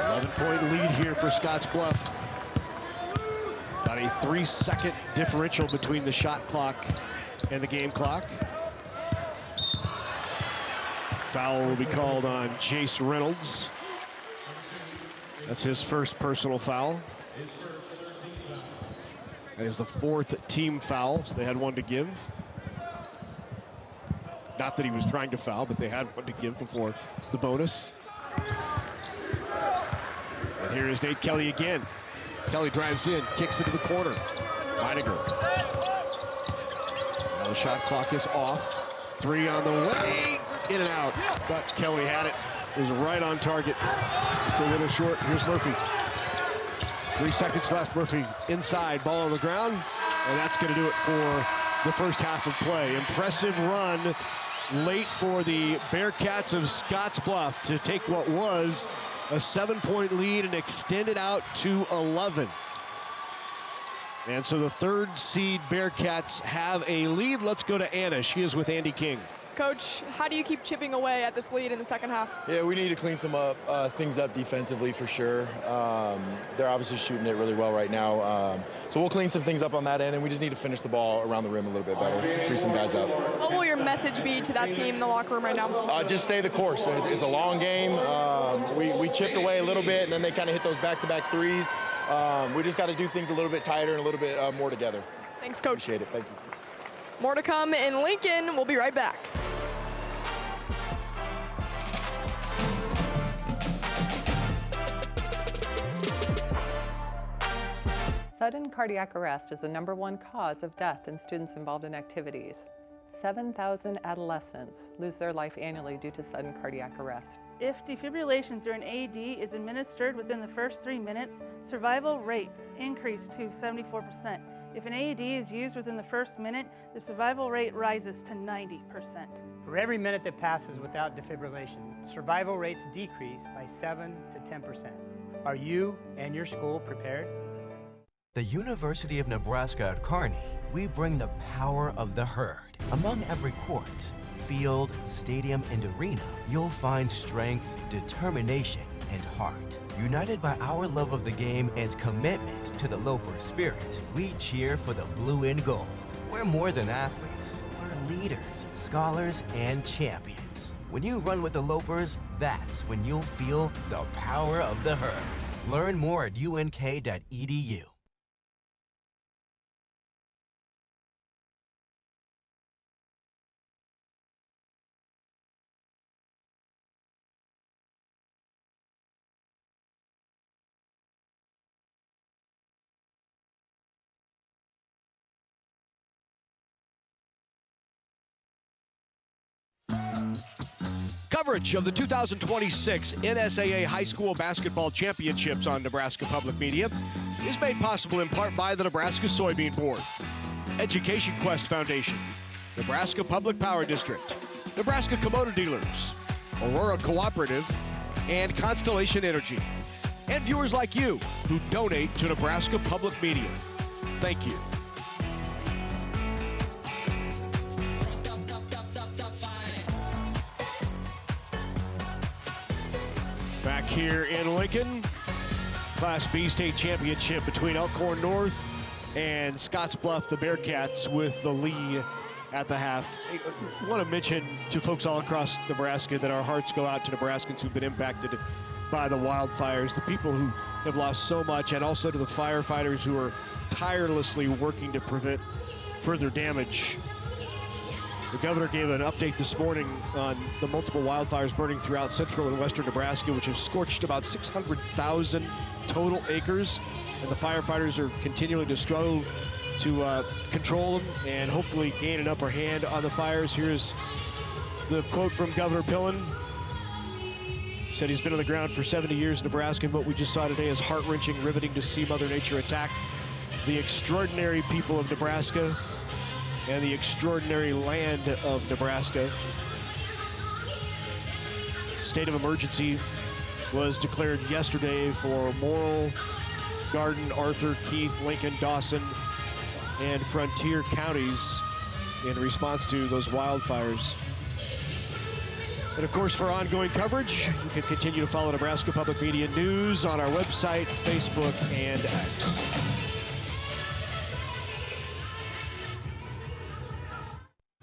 Speaker 2: 11-point lead here for Scottsbluff. About a 3-second differential between the shot clock and the game clock. Foul will be called on Jace Reynolds. That's his first personal foul. That is the 4th team foul, so they had one to give. Not that he was trying to foul, but they had one to give before the bonus. And here is Nate Kelly again. Kelly drives in, kicks into the corner. Meininger. Now the shot clock is off. 3 on the way. In and out. Thought Kelly had it. It was right on target. Just a little short. Here's Murphy. 3 seconds left. Murphy inside, ball on the ground. And that's going to do it for the first half of play. Impressive run late for the Bearcats of Scottsbluff to take what was a 7-point lead and extend it out to 11. And so the 3rd seed Bearcats have a lead. Let's go to Anna. She is with Andy King.
Speaker 5: Coach, how do you keep chipping away at this lead in the second half?
Speaker 10: Yeah, we need to clean things up defensively for sure. They're obviously shooting it really well right now. So we'll clean some things up on that end, and we just need to finish the ball around the rim a little bit better, free some guys up.
Speaker 5: What will your message be to that team in the locker room right now?
Speaker 10: Just stay the course. It's a long game. We chipped away a little bit, and then they kind of hit those back-to-back threes. We just got to do things a little bit tighter and a little bit more together.
Speaker 5: Thanks, Coach.
Speaker 10: Appreciate it. Thank you.
Speaker 5: More to come in Lincoln. We'll be right back.
Speaker 11: Sudden cardiac arrest is the #1 cause of death in students involved in activities. 7,000 adolescents lose their life annually due to sudden cardiac arrest.
Speaker 12: If defibrillation through an AED is administered within the first 3 minutes, survival rates increase to 74%. If an AED is used within the first minute, the survival rate rises to 90%.
Speaker 13: For every minute that passes without defibrillation, survival rates decrease by 7 to 10%. Are you and your school prepared?
Speaker 14: The University of Nebraska at Kearney, we bring the power of the herd. Among every court, field, stadium, and arena, you'll find strength, determination, and heart. United by our love of the game and commitment to the Loper spirit, we cheer for the blue and gold. We're more than athletes. We're leaders, scholars, and champions. When you run with the Lopers, that's when you'll feel the power of the herd. Learn more at unk.edu.
Speaker 2: Coverage of the 2026 NSAA High School Basketball Championships on Nebraska Public Media is made possible in part by the Nebraska Soybean Board, Education Quest Foundation, Nebraska Public Power District, Nebraska Kubota Dealers, Aurora Cooperative, and Constellation Energy, and viewers like you who donate to Nebraska Public Media. Thank you. Back here in Lincoln, Class B state championship between Elkhorn North and Scottsbluff, the Bearcats, with the lead at the half. I want to mention to folks all across Nebraska that our hearts go out to Nebraskans who've been impacted by the wildfires, the people who have lost so much, and also to the firefighters who are tirelessly working to prevent further damage. The governor gave an update this morning on the multiple wildfires burning throughout central and western Nebraska, which have scorched about 600,000 total acres. And the firefighters are continuing to struggle to control them and hopefully gain an upper hand on the fires. Here's the quote from Governor Pillen. Said he's been on the ground for 70 years in Nebraska, and what we just saw today is heart-wrenching, riveting to see Mother Nature attack the extraordinary people of Nebraska and the extraordinary land of Nebraska. State of emergency was declared yesterday for Morrill, Garden, Arthur, Keith, Lincoln, Dawson, and Frontier counties in response to those wildfires. And of course, for ongoing coverage, you can continue to follow Nebraska Public Media News on our website, Facebook, and X.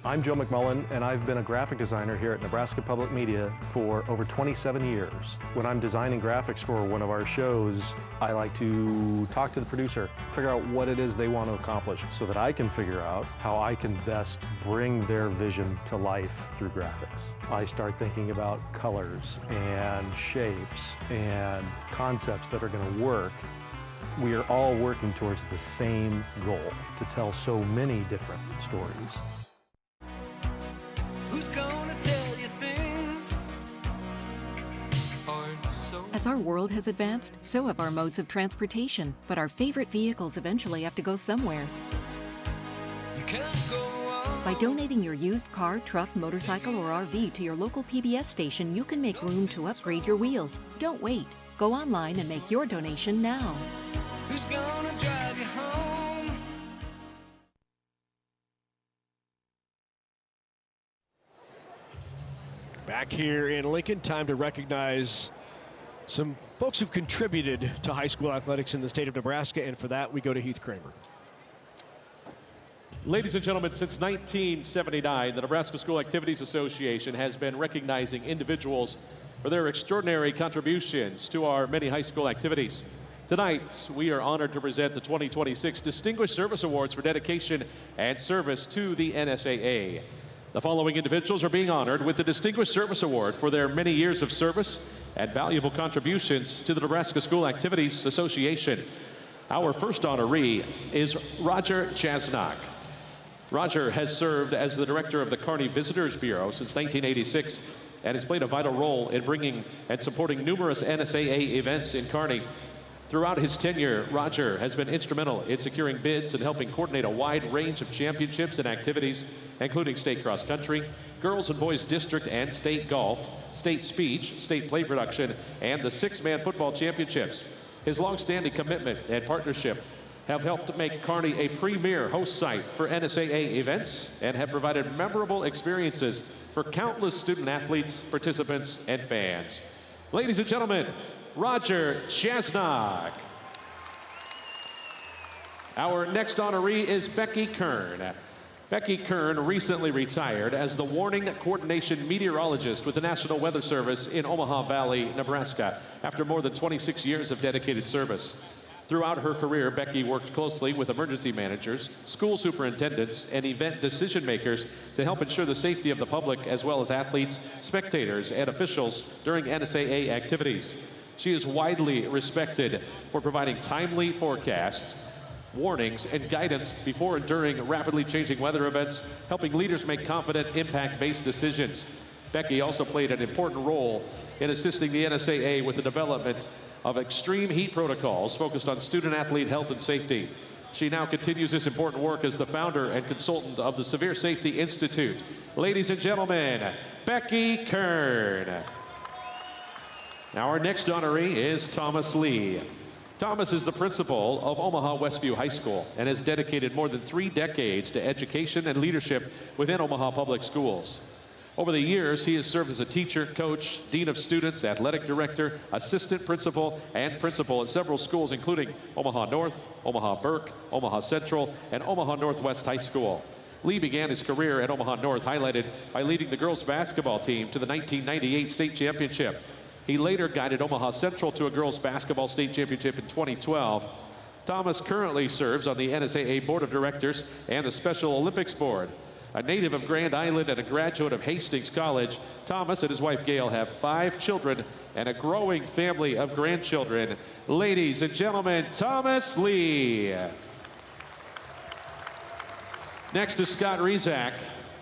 Speaker 15: I'm Joe McMullen, and I've been a graphic designer here at Nebraska Public Media for over 27 years. When I'm designing graphics for one of our shows, I like to talk to the producer, figure out what it is they want to accomplish so that I can figure out how I can best bring their vision to life through graphics. I start thinking about colors and shapes and concepts that are going to work. We are all working towards the same goal, to tell so many different stories.
Speaker 16: Who's gonna tell you things aren't so...
Speaker 17: As our world has advanced, so have our modes of transportation. But our favorite vehicles eventually have to go somewhere.
Speaker 16: You can't go on.
Speaker 17: By donating your used car, truck, motorcycle, or RV to your local PBS station, you can make room to upgrade your wheels. Don't wait. Go online and make your donation now.
Speaker 16: Who's gonna drive you home?
Speaker 2: Back here in Lincoln, time to recognize some folks who've contributed to high school athletics in the state of Nebraska, and for that we go to Heath Kramer.
Speaker 6: Ladies and gentlemen, since 1979, the Nebraska School Activities Association has been recognizing individuals for their extraordinary contributions to our many high school activities. Tonight, we are honored to present the 2026 Distinguished Service Awards for dedication and service to the NSAA. The following individuals are being honored with the Distinguished Service Award for their many years of service and valuable contributions to the Nebraska School Activities Association. Our first honoree is Roger Chasnock. Roger has served as the director of the Kearney Visitors Bureau since 1986 and has played a vital role in bringing and supporting numerous NSAA events in Kearney. Throughout his tenure, Roger has been instrumental in securing bids and helping coordinate a wide range of championships and activities, including state cross country, girls and boys district and state golf, state speech, state play production, and the six-man football championships. His long-standing commitment and partnership have helped make Kearney a premier host site for NSAA events and have provided memorable experiences for countless student athletes, participants, and fans. Ladies and gentlemen, Roger Chasnock. Our next honoree is Becky Kern. Becky Kern recently retired as the Warning Coordination Meteorologist with the National Weather Service in Omaha Valley, Nebraska, after more than 26 years of dedicated service. Throughout her career, Becky worked closely with emergency managers, school superintendents, and event decision makers to help ensure the safety of the public as well as athletes, spectators, and officials during NSAA activities. She is widely respected for providing timely forecasts, warnings, and guidance before and during rapidly changing weather events, helping leaders make confident, impact-based decisions. Becky also played an important role in assisting the NSAA with the development of extreme heat protocols focused on student-athlete health and safety. She now continues this important work as the founder and consultant of the Severe Safety Institute. Ladies and gentlemen, Becky Kern. Our next honoree is Thomas Lee. Thomas is the principal of Omaha Westview High School and has dedicated more than 3 decades to education and leadership within Omaha Public Schools. Over the years, he has served as a teacher, coach, dean of students, athletic director, assistant principal, and principal at several schools, including Omaha North, Omaha Burke, Omaha Central, and Omaha Northwest High School. Lee began his career at Omaha North, highlighted by leading the girls basketball team to the 1998 state championship. He later guided Omaha Central to a girls basketball state championship in 2012. Thomas currently serves on the NSAA Board of Directors and the Special Olympics Board. A native of Grand Island and a graduate of Hastings College, Thomas and his wife Gail have 5 children and a growing family of grandchildren. Ladies and gentlemen, Thomas Lee. Next is Scott Rizak.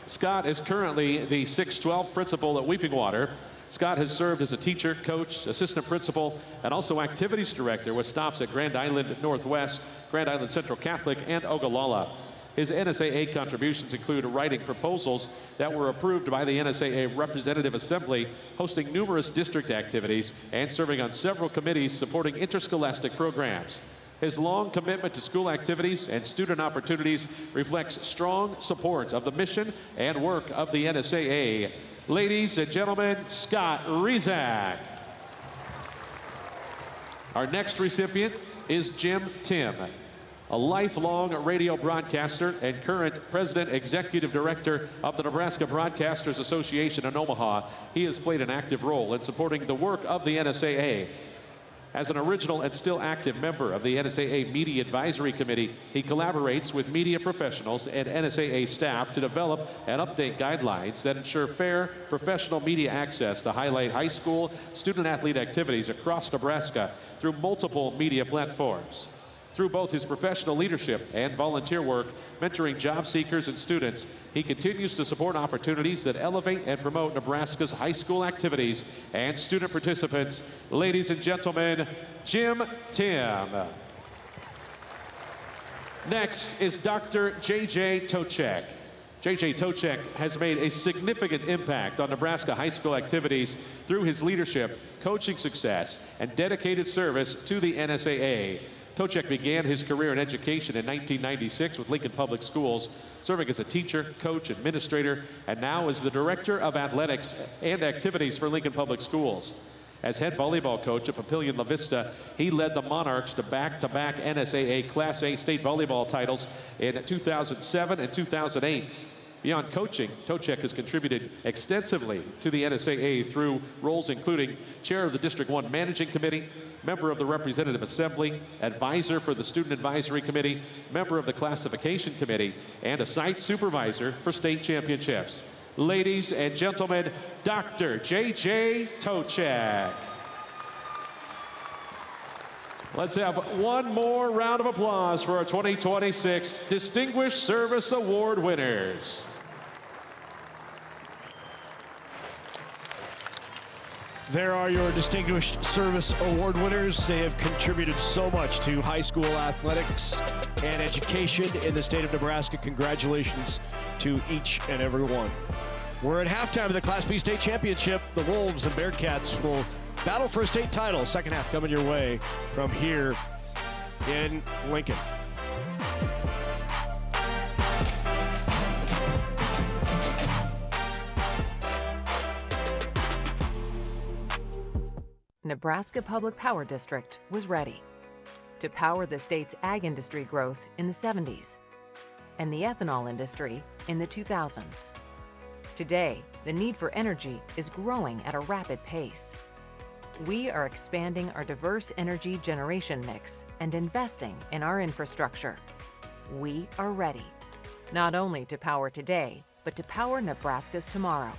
Speaker 6: Scott is currently the 612 principal at Weeping Water. Scott has served as a teacher, coach, assistant principal, and also activities director with stops at Grand Island Northwest, Grand Island Central Catholic, and Ogallala. His NSAA contributions include writing proposals that were approved by the NSAA Representative Assembly, hosting numerous district activities, and serving on several committees supporting interscholastic programs. His long commitment to school activities and student opportunities reflects strong support of the mission and work of the NSAA. Ladies and gentlemen, Scott Rizak. Our next recipient is Jim Tim, a lifelong radio broadcaster and current president executive director of the Nebraska Broadcasters Association in Omaha. He has played an active role in supporting the work of the NSAA. As an original and still active member of the NSAA Media Advisory Committee, he collaborates with media professionals and NSAA staff to develop and update guidelines that ensure fair, professional media access to highlight high school student-athlete activities across Nebraska through multiple media platforms. Through both his professional leadership and volunteer work, mentoring job seekers and students, he continues to support opportunities that elevate and promote Nebraska's high school activities and student participants. Ladies and gentlemen, Jim Tim. Next is Dr. J.J. Tochek. J.J. Tochek has made a significant impact on Nebraska high school activities through his leadership, coaching success, and dedicated service to the NSAA. Tocek began his career in education in 1996 with Lincoln Public Schools, serving as a teacher, coach, administrator, and now is the Director of Athletics and Activities for Lincoln Public Schools. As head volleyball coach at Papillion La Vista, he led the Monarchs to back-to-back NSAA Class A state volleyball titles in 2007 and 2008. Beyond coaching, Tocek has contributed extensively to the NSAA through roles including chair of the District 1 Managing Committee, member of the Representative Assembly, advisor for the Student Advisory Committee, member of the Classification Committee, and a site supervisor for state championships. Ladies and gentlemen, Dr. J.J. Tocek. Let's have one more round of applause for our 2026 Distinguished Service Award winners.
Speaker 2: There are your Distinguished Service Award winners. They have contributed so much to high school athletics and education in the state of Nebraska. Congratulations to each and every one. We're at halftime of the Class B state championship. The Wolves and Bearcats will battle for a state title. Second half coming your way from here in Lincoln.
Speaker 18: Nebraska Public Power District was ready to power the state's ag industry growth in the 70s and the ethanol industry in the 2000s. Today, the need for energy is growing at a rapid pace. We are expanding our diverse energy generation mix and investing in our infrastructure. We are ready, not only to power today, but to power Nebraska's tomorrow.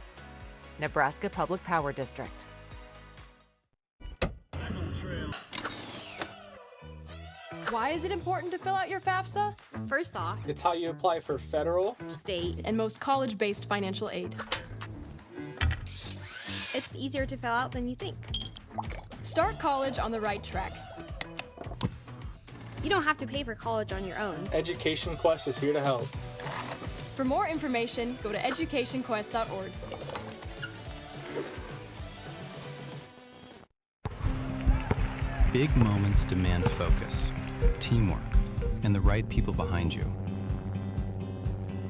Speaker 18: Nebraska Public Power District.
Speaker 5: Why is it important to fill out your FAFSA?
Speaker 19: First off,
Speaker 20: it's how you apply for federal,
Speaker 19: state,
Speaker 5: and most college-based financial aid.
Speaker 19: It's easier to fill out than you think.
Speaker 5: Start college on the right track.
Speaker 19: You don't have to pay for college on your own.
Speaker 20: Education Quest is here to help.
Speaker 5: For more information, go to educationquest.org.
Speaker 21: Big moments demand focus, teamwork, and the right people behind you.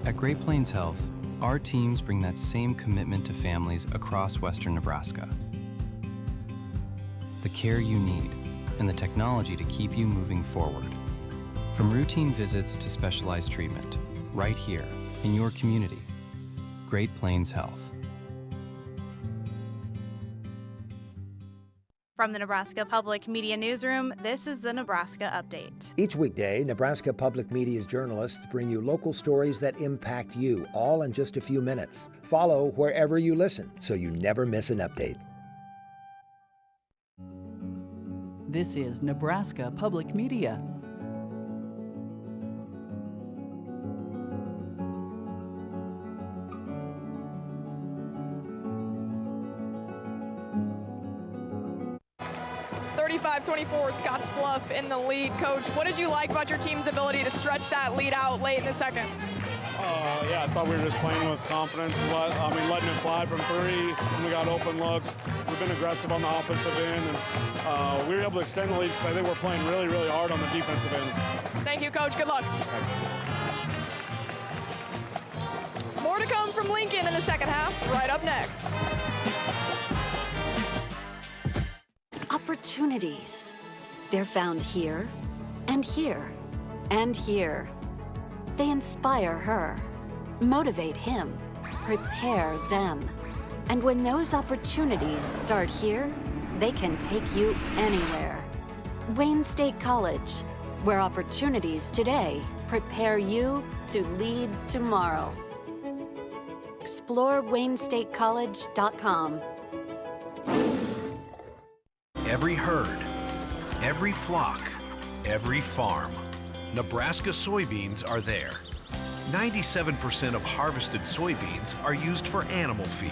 Speaker 21: At Great Plains Health, our teams bring that same commitment to families across Western Nebraska. The care you need and the technology to keep you moving forward. From routine visits to specialized treatment, right here in your community. Great Plains Health.
Speaker 22: From the Nebraska Public Media Newsroom, this is the Nebraska Update.
Speaker 23: Each weekday, Nebraska Public Media's journalists bring you local stories that impact you, all in just a few minutes. Follow wherever you listen so you never miss an update.
Speaker 24: This is Nebraska Public Media.
Speaker 5: Scottsbluff in the lead. Coach, what did you like about your team's ability to stretch that lead out late in the second?
Speaker 25: Yeah, I thought we were just playing with confidence. Letting it fly from three, and we got open looks. We've been aggressive on the offensive end, and we were able to extend the lead because I think we're playing really, really hard on the defensive end.
Speaker 5: Thank you, Coach. Good luck.
Speaker 25: Thanks.
Speaker 5: More to come from Lincoln in the second half, right up next.
Speaker 26: Opportunities. They're found here, and here, and here. They inspire her, motivate him, prepare them. And when those opportunities start here, they can take you anywhere. Wayne State College, where opportunities today prepare you to lead tomorrow. Explore WayneStateCollege.com.
Speaker 27: Every herd, every flock, every farm. Nebraska soybeans are there. 97% of harvested soybeans are used for animal feed,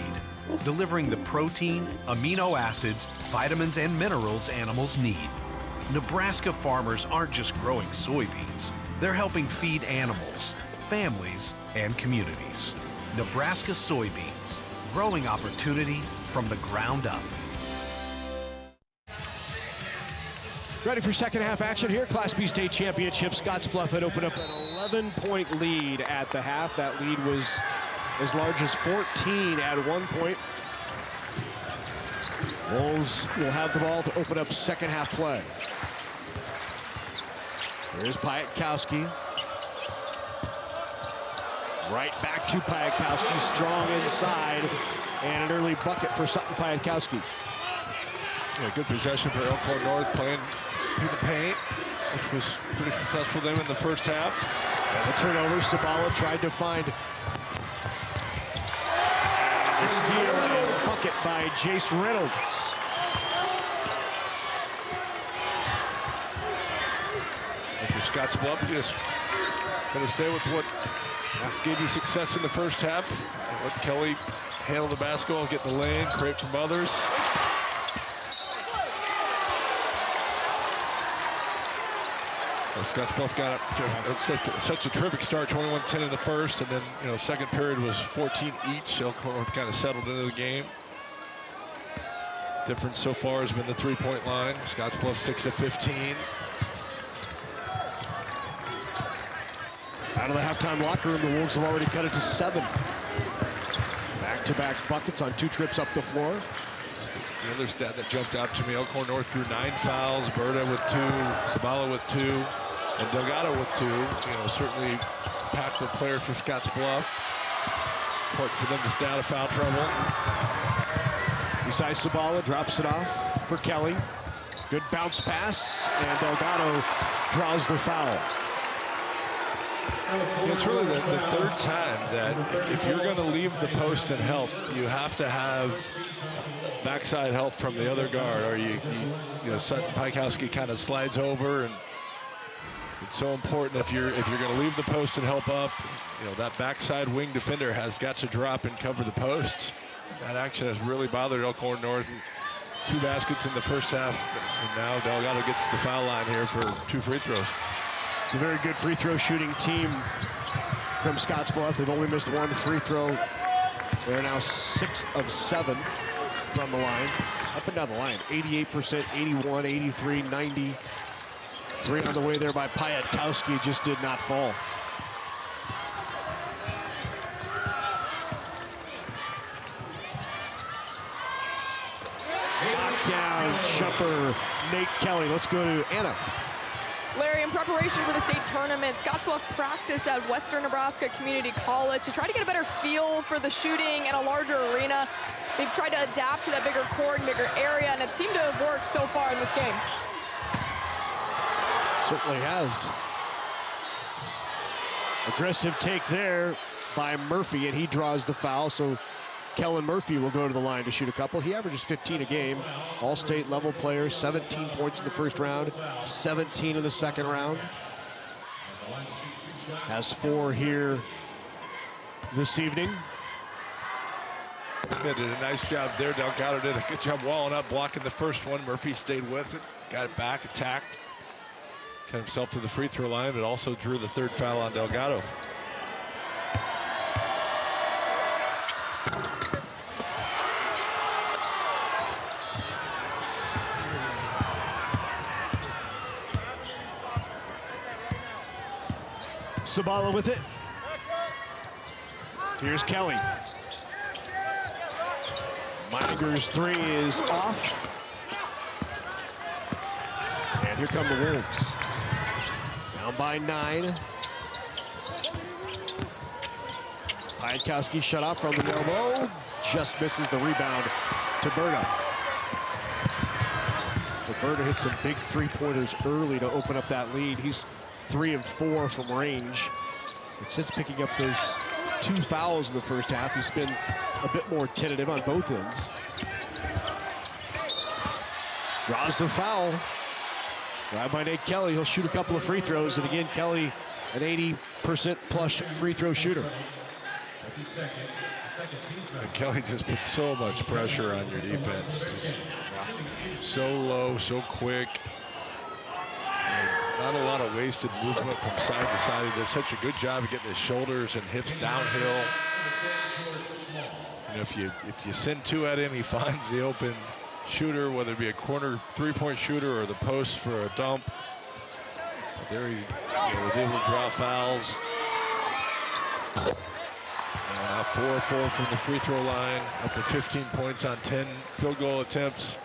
Speaker 27: delivering the protein, amino acids, vitamins, and minerals animals need. Nebraska farmers aren't just growing soybeans, they're helping feed animals, families, and communities. Nebraska soybeans, growing opportunity from the ground up.
Speaker 2: Ready for second half action here. Class B state championship. Scottsbluff had opened up an 11-point lead at the half. That lead was as large as 14 at one point. Wolves will have the ball to open up second half play. Here's Piatkowski. Right back to Piatkowski, strong inside, and an early bucket for Sutton Piatkowski.
Speaker 1: Yeah, good possession for Elkhorn North, playing through the paint, which was pretty successful for them in the first half.
Speaker 2: And the turnover, Sabala tried to find the steal and bucket by Jace Reynolds.
Speaker 1: And for Scottsbluff, you just got to stay with what gave you success in the first half. And let Kelly handle the basketball, get in the lane, create from others. Scottsbluff got such a terrific start, 21-10 in the first, and then second period was 14 each. Elkhorn kind of settled into the game. Difference so far has been the three-point line. Scottsbluff 6 of 15.
Speaker 2: Out of the halftime locker room, the Wolves have already cut it to 7. Back-to-back buckets on 2 trips up the floor.
Speaker 1: The other stat that jumped out to me, Elkhorn North drew 9 fouls, Berta with 2, Sabala with 2, and Delgado with 2. Certainly impactful players for Scottsbluff. Important for them to stay out of foul trouble.
Speaker 2: Besides Sabala, drops it off for Kelly. Good bounce pass, and Delgado draws the foul.
Speaker 1: It's really the third time that if you're going to leave the post and help, you have to have backside help from the other guard, or Sutton Piatkowski kind of slides over, and it's so important if you're going to leave the post and help up, that backside wing defender has got to drop and cover the post. That action has really bothered Elkhorn North. 2 baskets in the first half, and now Delgado gets to the foul line here for 2 free throws.
Speaker 2: It's a very good free throw shooting team from Scottsbluff. They've only missed 1 free throw. They're now 6 of 7 from the line. Up and down the line, 88%, 81, 83, 90. 3 on the way there by Piatkowski, just did not fall. Knockdown jumper, Nate Kelly. Let's go to Anna.
Speaker 5: Larry, in preparation for the state tournament, Scottsbluff practiced at Western Nebraska Community College to try to get a better feel for the shooting in a larger arena. They've tried to adapt to that bigger court and bigger area, and it seemed to have worked so far in this game.
Speaker 2: Certainly has. Aggressive take there by Murphy, and he draws the foul, so Kellen Murphy will go to the line to shoot a couple. He averages 15 a game. All-state level player, 17 points in the first round, 17 in the second round. Has 4 here this evening.
Speaker 1: They did a nice job there. Delgado did a good job walling up, blocking the first one. Murphy stayed with it, got it back, attacked. Got himself to the free throw line, but also drew the 3rd foul on Delgado.
Speaker 2: Sabala with it. Here's Kelly. Meininger's 3 is off. And here come the Wolves. Down by 9. Piatkowski shut off from the elbow. Just misses the rebound to Berta. But Berta hit some big 3-pointers early to open up that lead. He's 3 of 4 from range. But since picking up those 2 fouls in the first half, he's been a bit more tentative on both ends. Draws the foul. Right by Nate Kelly. He'll shoot a couple of free throws. And again, Kelly, an 80% plus free throw shooter.
Speaker 1: And Kelly just puts so much pressure on your defense. Just so low, so quick. Not a lot of wasted movement from side to side. He does such a good job of getting his shoulders and hips downhill. And if you send 2 at him, he finds the open shooter, whether it be a corner three-point shooter or the post for a dump. But there he was able to draw fouls. And now 4-4 from the free throw line, up to 15 points on 10 field goal attempts.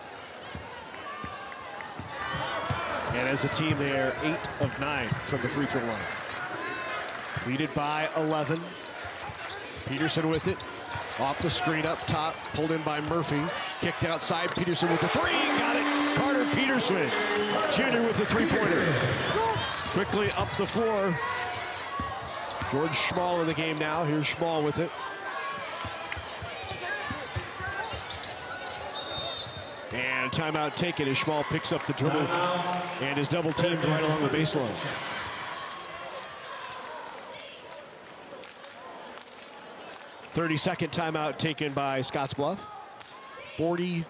Speaker 2: And as a team, they are 8 of 9 from the free throw line. Leaded by 11. Peterson with it. Off the screen up top, pulled in by Murphy. Kicked outside, Peterson with the three, got it. Carter Peterson, Jr. with the three-pointer. Quickly up the floor. George Schmall in the game now. Here's Schmall with it. And timeout taken as Schmall picks up the dribble and is double teamed right along the baseline. .30-second timeout taken by Scottsbluff. 40.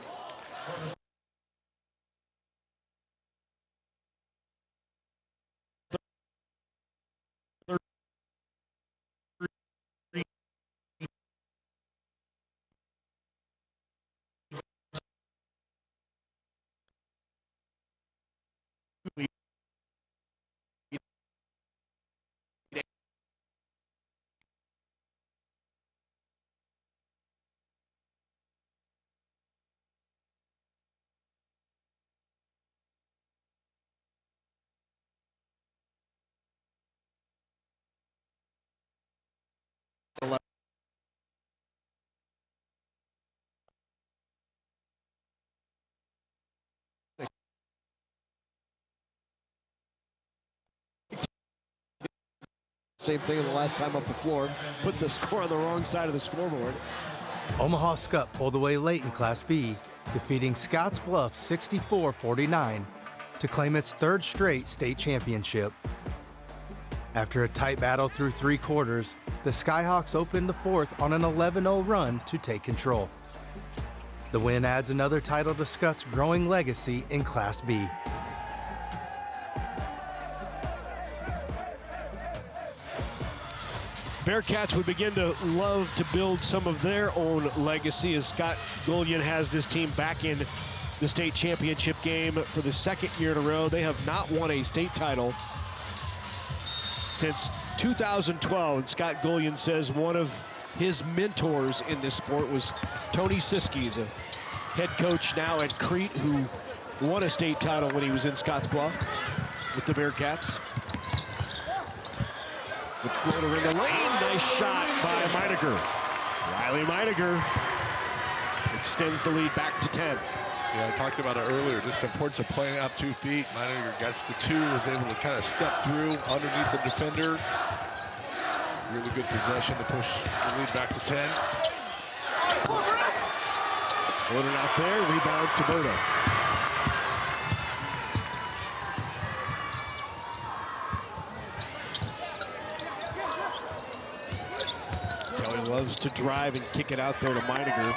Speaker 2: Same thing in the last time up the floor. Put the score on the wrong side of the scoreboard.
Speaker 3: Omaha Scott pulled away late in Class B, defeating Scottsbluff 64-49 to claim its third straight state championship. After a tight battle through 3 quarters, the Skyhawks opened the fourth on an 11-0 run to take control. The win adds another title to Scott's growing legacy in Class B.
Speaker 2: Bearcats would begin to love to build some of their own legacy as Scott Gullion has this team back in the state championship game for the second year in a row. They have not won a state title since 2012. And Scott Gullion says one of his mentors in this sport was Tony Siskey, the head coach now at Crete, who won a state title when he was in Scottsbluff with the Bearcats. With floater in the lane, nice shot by Meidiger. Riley Meidiger extends the lead back to 10.
Speaker 1: Yeah, I talked about it earlier, just the importance of playing off 2 feet. Meidiger gets to 2, was able to kind of step through underneath the defender. Really good possession to push the lead back to 10.
Speaker 2: Floater out there, rebound to Berto. Loves to drive and kick it out there to Meidiger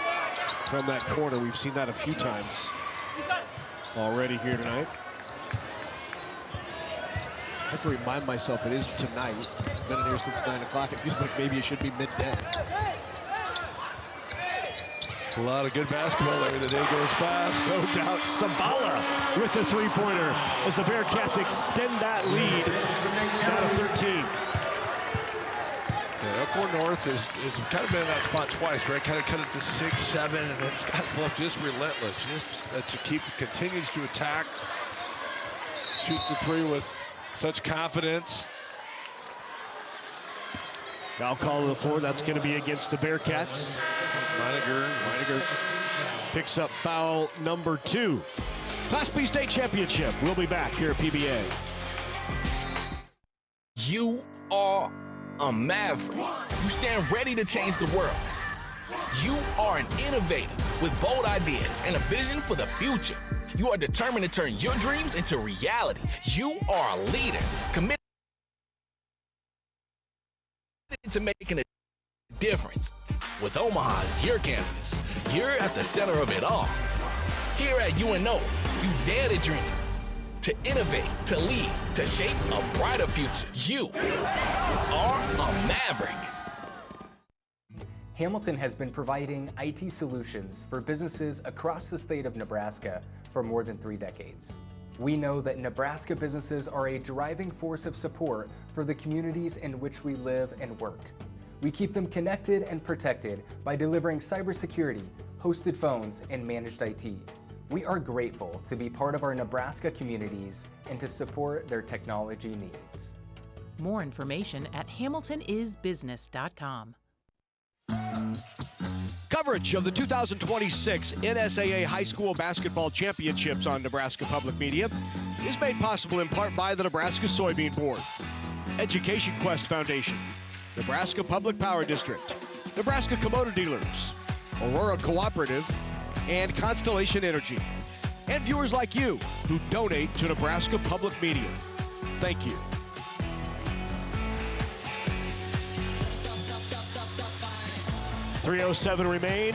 Speaker 2: from that corner. We've seen that a few times already here tonight. I have to remind myself it is tonight. Been in here since 9 o'clock. It feels like maybe it should be midday.
Speaker 1: A lot of good basketball there. The day goes fast.
Speaker 2: No doubt. Sabala with a three-pointer as the Bearcats extend that lead now to 13.
Speaker 1: Yeah, Elkhorn North has kind of been in that spot twice, right? Kind of cut it to 6, 7, and then Scottsbluff just relentless, just continues to attack. Shoots the 3 with such confidence.
Speaker 2: Foul call to the floor. That's going to be against the Bearcats. Meidiger picks up foul number 2. Class B state championship. We'll be back here at PBA.
Speaker 4: You are a maverick. You stand ready to change the world. You are an innovator with bold ideas and a vision for the future. You are determined to turn your dreams into reality. You are a leader, committed to making a difference. With Omaha as your campus, you're at the center of it all. Here at UNO, you dare to dream, to innovate, to lead, to shape a brighter future. You are a maverick.
Speaker 7: Hamilton has been providing IT solutions for businesses across the state of Nebraska for more than 3 decades. We know that Nebraska businesses are a driving force of support for the communities in which we live and work. We keep them connected and protected by delivering cybersecurity, hosted phones, and managed IT. We are grateful to be part of our Nebraska communities and to support their technology needs.
Speaker 8: More information at hamiltonisbusiness.com.
Speaker 2: Coverage of the 2026 NSAA High School Basketball Championships on Nebraska Public Media is made possible in part by the Nebraska Soybean Board, Education Quest Foundation, Nebraska Public Power District, Nebraska Kubota Dealers, Aurora Cooperative, and Constellation Energy, and viewers like you who donate to Nebraska Public Media. Thank you. .307 remain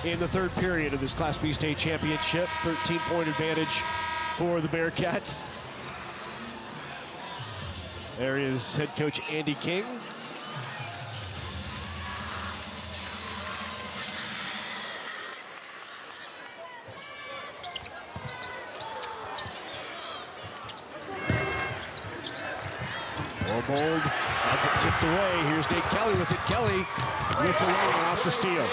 Speaker 2: in the third period of this Class B state championship. 13-point advantage for the Bearcats. There is head coach Andy King. Bold has it tipped away. Here's Nate Kelly with it. Kelly with the lane off the steal.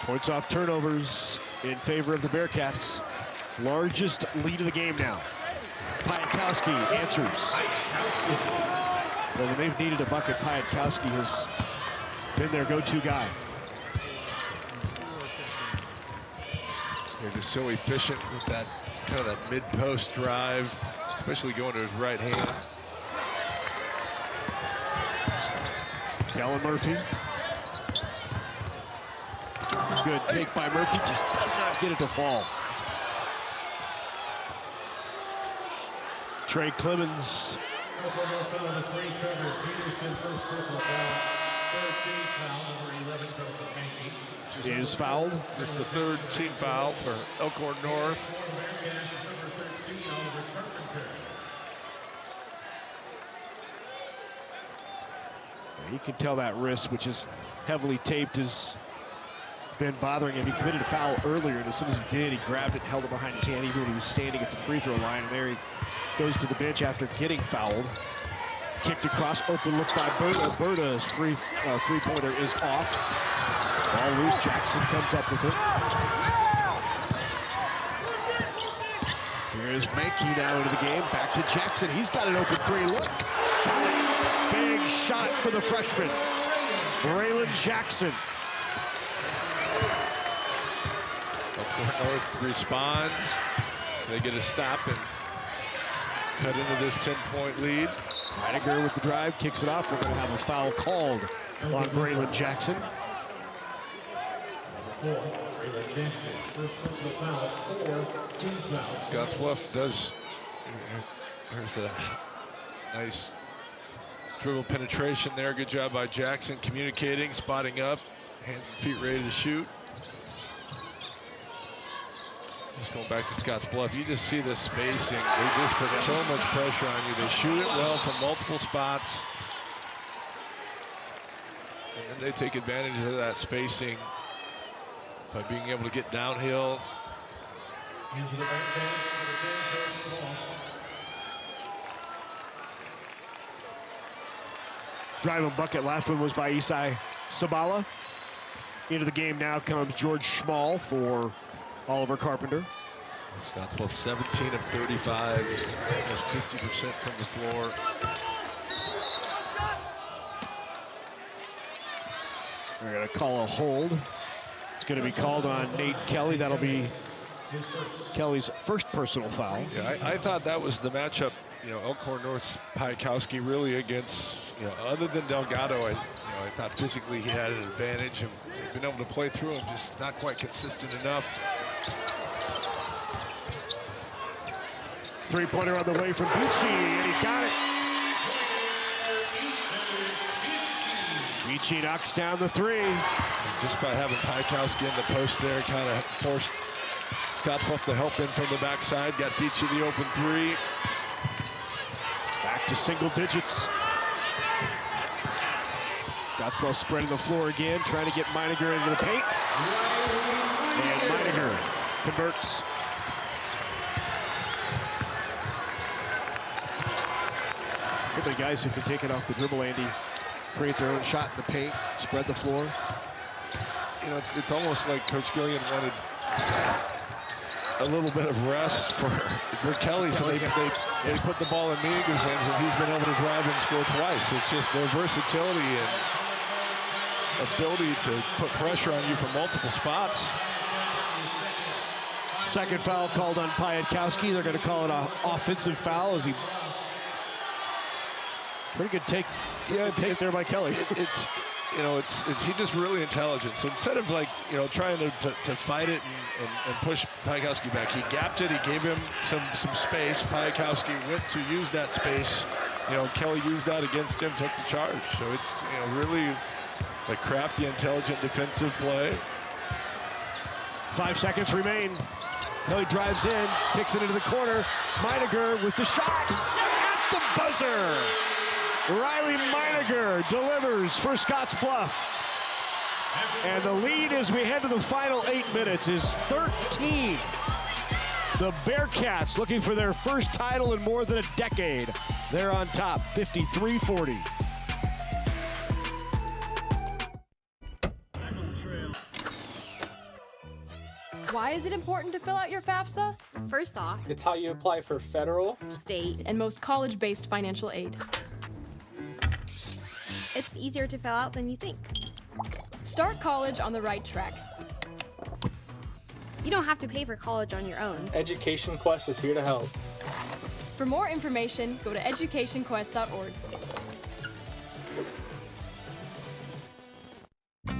Speaker 2: Points off turnovers in favor of the Bearcats. Largest lead of the game now. Piatkowski answers. Well, when they've needed a bucket, Piatkowski has been their go-to guy.
Speaker 1: They're just so efficient with that kind of mid-post drive, especially going to his right hand.
Speaker 2: Kellen Murphy. Good take by Murphy, just does not get it to fall. Trey Clemens. Is fouled.
Speaker 1: Just the third team foul for Elkhorn North.
Speaker 2: You can tell that wrist, which is heavily taped, has been bothering him. He committed a foul earlier, and as soon as he did, he grabbed it and held it behind his hand, even when he was standing at the free throw line. And there he goes to the bench after getting fouled. Kicked across, open look by Berta. Berta's three-pointer is off. Ball loose, Jackson comes up with it. Here's Mankey now into the game, back to Jackson. He's got an open three, look. Big shot for the freshman, Braylon Jackson.
Speaker 1: Elkhorn North responds. They get a stop and cut into this 10-point lead.
Speaker 2: Heidegger with the drive, kicks it off. We're going to have a foul called on Braylon Jackson.
Speaker 1: Scottsbluff does. There's a nice dribble penetration there. Good job by Jackson communicating, spotting up, hands and feet ready to shoot. Just going back to Scottsbluff, you just see the spacing. They just put so much pressure on you. They shoot it well from multiple spots. And then they take advantage of that spacing by being able to get downhill.
Speaker 2: Driving bucket, last one was by Isai Sabala. Into the game now comes George Schmall for Oliver Carpenter.
Speaker 1: Scottsbluff 17 of 35, almost 50% from the floor.
Speaker 2: They're going to call a hold. It's going to be called on Nate Kelly. That'll be Kelly's first personal foul.
Speaker 1: Yeah, I thought that was the matchup. You know, Elkhorn North's Piatkowski really against, you know, other than Delgado, I thought physically he had an advantage and been able to play through him, just not quite consistent enough.
Speaker 2: Three-pointer on the way from Beachy, and he got it. Beachy knocks down the three.
Speaker 1: And just by having Piatkowski in the post there, kind of forced Scottsbluff to help in from the backside. Got Beachy the open three.
Speaker 2: Back to single digits. Scottsbluff spreading the floor again, trying to get Meininger into the paint. And Meininger converts. So many guys who can take it off the dribble, Andy, create their own shot in the paint, spread the floor.
Speaker 1: You know, it's almost like Coach Gillian wanted a little bit of rest for Kelly, so they put the ball in Meininger's hands, and he's been able to drive and score twice. It's just their versatility and ability to put pressure on you from multiple spots.
Speaker 2: Second foul called on Piatkowski. They're going to call it an offensive foul as he. Pretty good take. Yeah, take there by Kelly.
Speaker 1: It's he's just really intelligent. So instead of trying to fight it and push Piatkowski back, he gapped it. He gave him some space. Piatkowski went to use that space. Kelly used that against him, took the charge. So it's really a crafty, intelligent defensive play.
Speaker 2: 5 seconds remain. Kelly drives in, kicks it into the corner. Meininger with the shot at the buzzer. Riley Meininger delivers for Scottsbluff. And the lead as we head to the final 8 minutes is 13. The Bearcats looking for their first title in more than a decade. They're on top, 53-40.
Speaker 5: Why is it important to fill out your FAFSA?
Speaker 19: First off,
Speaker 20: it's how you apply for federal,
Speaker 19: state,
Speaker 5: and most college-based financial aid.
Speaker 19: It's easier to fill out than you think.
Speaker 5: Start college on the right track.
Speaker 19: You don't have to pay for college on your own.
Speaker 20: Education Quest is here to help.
Speaker 5: For more information, go to educationquest.org.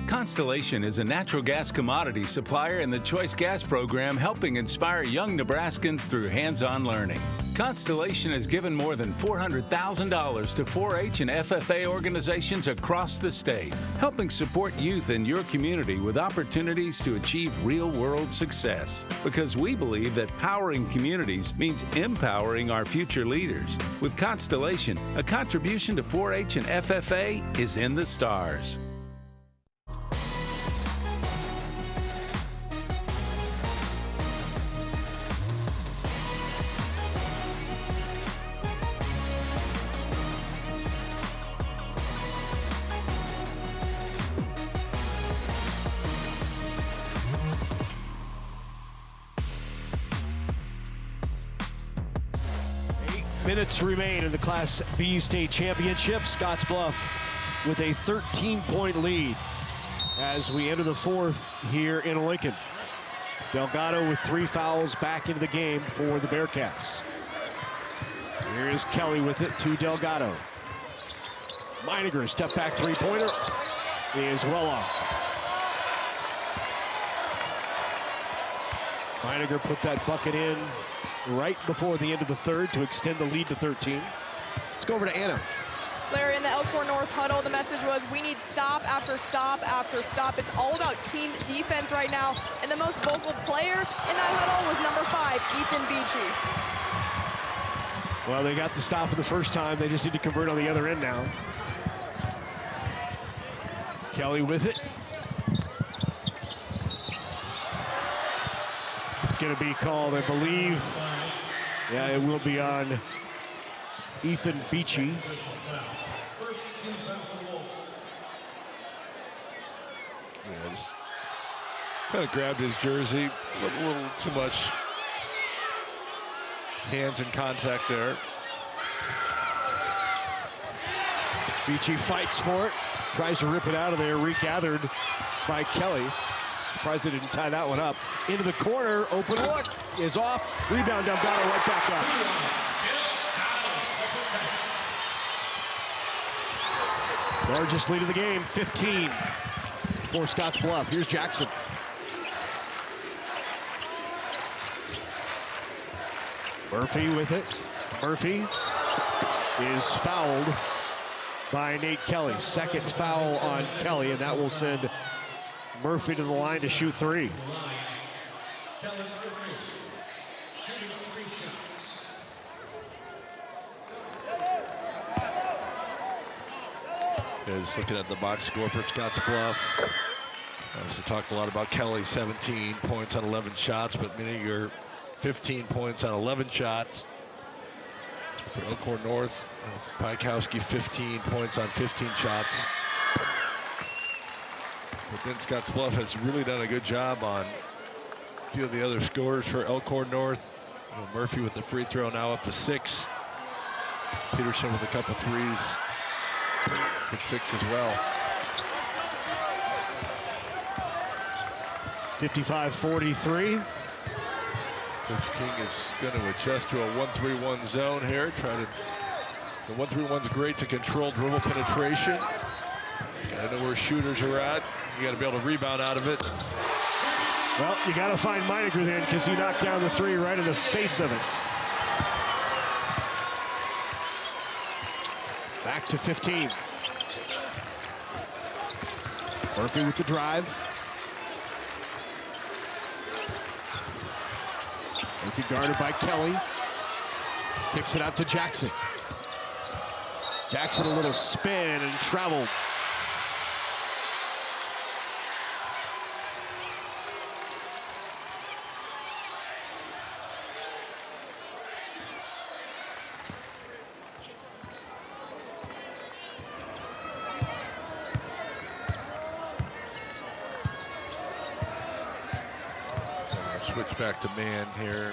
Speaker 9: Constellation is a natural gas commodity supplier in the Choice Gas program, helping inspire young Nebraskans through hands-on learning. Constellation has given more than $400,000 to 4-H and FFA organizations across the state, helping support youth in your community with opportunities to achieve real-world success. Because we believe that powering communities means empowering our future leaders. With Constellation, a contribution to 4-H and FFA is in the stars.
Speaker 2: Minutes remain in the Class B state championship. Scottsbluff with a 13-point lead as we enter the fourth here in Lincoln. Delgado with 3 fouls back into the game for the Bearcats. Here is Kelly with it to Delgado. Meininger, step back three-pointer is well off. Meininger put that bucket in right before the end of the third to extend the lead to 13. Let's go over to Anna.
Speaker 5: Larry, in the Elkhorn North huddle, the message was we need stop after stop after stop. It's all about team defense right now. And the most vocal player in that huddle was number 5, Ethan Beachy.
Speaker 2: Well, they got the stop for the first time. They just need to convert on the other end now. Kelly with it. Going to be called, I believe. Yeah, it will be on Ethan Beachy.
Speaker 1: Yeah, just kind of grabbed his jersey. A little too much hands in contact there.
Speaker 2: Beachy fights for it. Tries to rip it out of there. Regathered by Kelly. Surprised they didn't tie that one up. Into the corner, open look is off. Rebound, Delgado right back up. Largest lead of the game, 15 for Scottsbluff. Here's Jackson. Murphy with it. Murphy is fouled by Nate Kelly. Second foul on Kelly, and that will send Murphy to the line to shoot 3.
Speaker 1: Just looking at the box score for Scottsbluff. Obviously talked a lot about Kelly, 17 points on 11 shots, but Miniger 15 points on 11 shots. For Elkhorn North, Piakowski 15 points on 15 shots. But then Scottsbluff has really done a good job on a few of the other scores for Elkhorn North. Murphy with the free throw, now up to 6. Peterson with a couple threes at 6 as well.
Speaker 2: 55-43.
Speaker 1: Coach King is going to adjust to a 1-3-1 zone here. The 1-3-1's great to control dribble penetration. Got to know where shooters are at. You got to be able to rebound out of it.
Speaker 2: Well, you got to find Meininger then, because he knocked down the 3 right in the face of it. Back to 15. Murphy with the drive. Murphy guarded by Kelly. Kicks it out to Jackson. Jackson a little spin and traveled.
Speaker 1: Switch back to man here.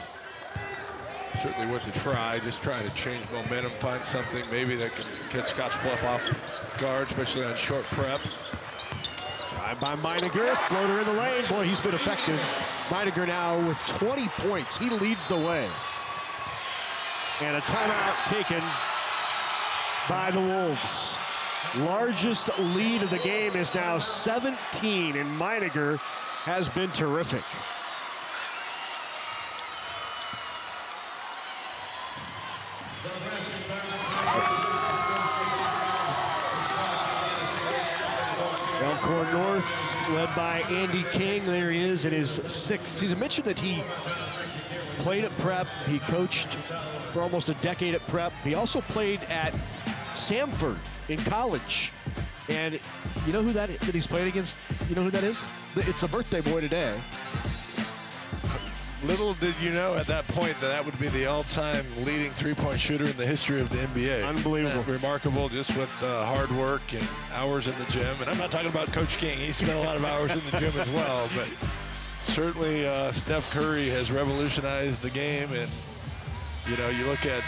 Speaker 1: Certainly worth a try, just trying to change momentum, find something maybe that can catch Scottsbluff off guard, especially on short prep.
Speaker 2: Drive by Meininger, floater in the lane. Boy, he's been effective. Meininger now with 20 points. He leads the way. And a timeout taken by the Wolves. Largest lead of the game is now 17, and Meininger has been terrific. Elkhorn North, led by Andy King. There he is in his 6th season. Mentioned that he played at Prep. He coached for almost a decade at Prep. He also played at Samford in college. And you know who that he's played against? You know who that is? It's a birthday boy today.
Speaker 1: Little did you know at that point that would be the all-time leading three-point shooter in the history of the NBA.
Speaker 2: Unbelievable.
Speaker 1: Remarkable, just with hard work and hours in the gym. And I'm not talking about Coach King. He spent a lot of hours in the gym as well. But certainly Steph Curry has revolutionized the game. And, you know, you look at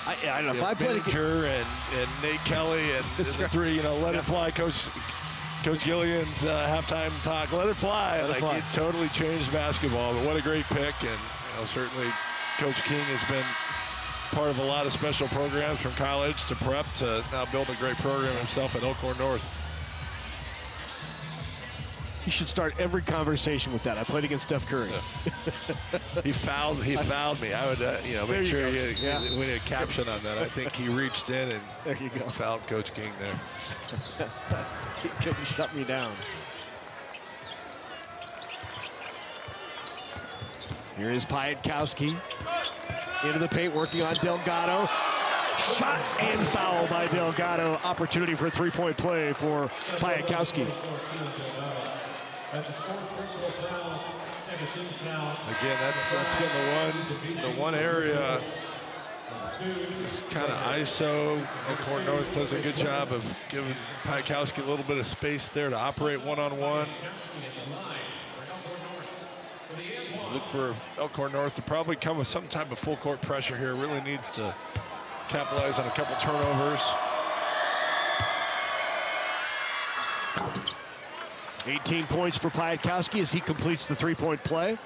Speaker 2: I don't know if I played
Speaker 1: and Nate Kelly and the 3, you know, let it fly, Coach Gillian's halftime talk, let it fly. It totally changed basketball, but what a great pick. And you know, certainly Coach King has been part of a lot of special programs from college to prep to now build a great program himself at Elkhorn North.
Speaker 2: You should start every conversation with that. I played against Steph Curry.
Speaker 1: Yeah. He fouled me. I would you know, make sure we need a caption on that. I think he reached in and
Speaker 2: there you go.
Speaker 1: Fouled Coach King there.
Speaker 2: He couldn't shut me down. Here is Piatkowski into the paint, working on Delgado. Shot and foul by Delgado. Opportunity for a three-point play for Piatkowski.
Speaker 1: Again, that's been the one area, just kind of ISO. Elkhorn North does a good job of giving Piatkowski a little bit of space there to operate one-on-one. Look for Elkhorn North to probably come with some type of full court pressure here. Really needs to capitalize on a couple turnovers.
Speaker 2: 18 points for Piatkowski as he completes the three-point play.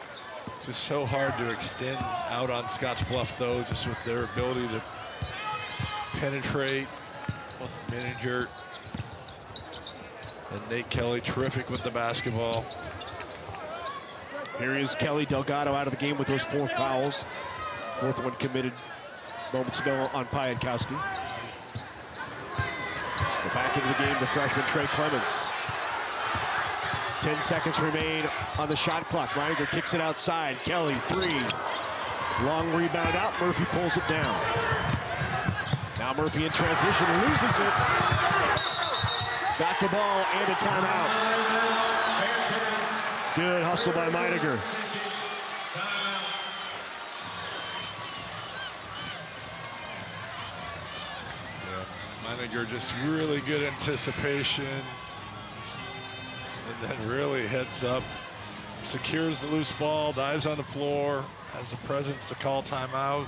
Speaker 1: Just so hard to extend out on Scottsbluff, though, just with their ability to penetrate with Miniger and Nate Kelly, terrific with the basketball.
Speaker 2: Here is Kelly. Delgado out of the game with those 4 fouls. 4th one committed moments ago on Piatkowski. Back into the game, the freshman Trey Clemens. 10 seconds remain on the shot clock. Meininger kicks it outside. Kelly, 3. Long rebound out. Murphy pulls it down. Now Now Murphy in transition, loses it. Got the ball and a timeout. Good hustle by Meininger.
Speaker 1: Meininger just really good anticipation. And then really heads up, secures the loose ball, dives on the floor, has the presence to call timeout.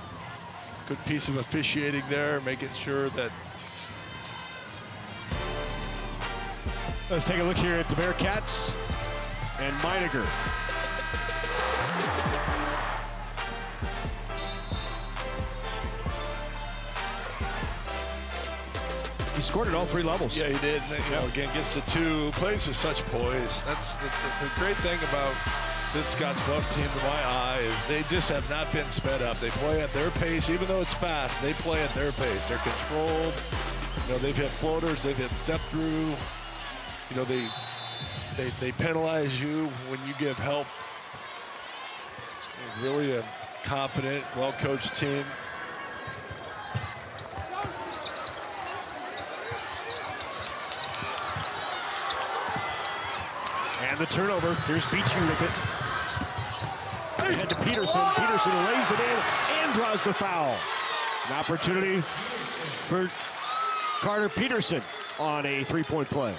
Speaker 1: Good piece of officiating there, making sure that.
Speaker 2: Let's take a look here at the Bearcats and Meininger. He scored at all three levels.
Speaker 1: Yeah, he did. And, you know, again, gets the two, plays with such poise. That's the great thing about this Scottsbluff team, to my eye, is they just have not been sped up. They play at their pace, even though it's fast. They play at their pace. They're controlled. You know, they've hit floaters. They've hit step through. You know, they penalize you when you give help. They're really a confident, well-coached team.
Speaker 2: And the turnover. Here's Beachy with it. Ahead to Peterson. Peterson lays it in and draws the foul. An opportunity for Carter Peterson on a three-point play.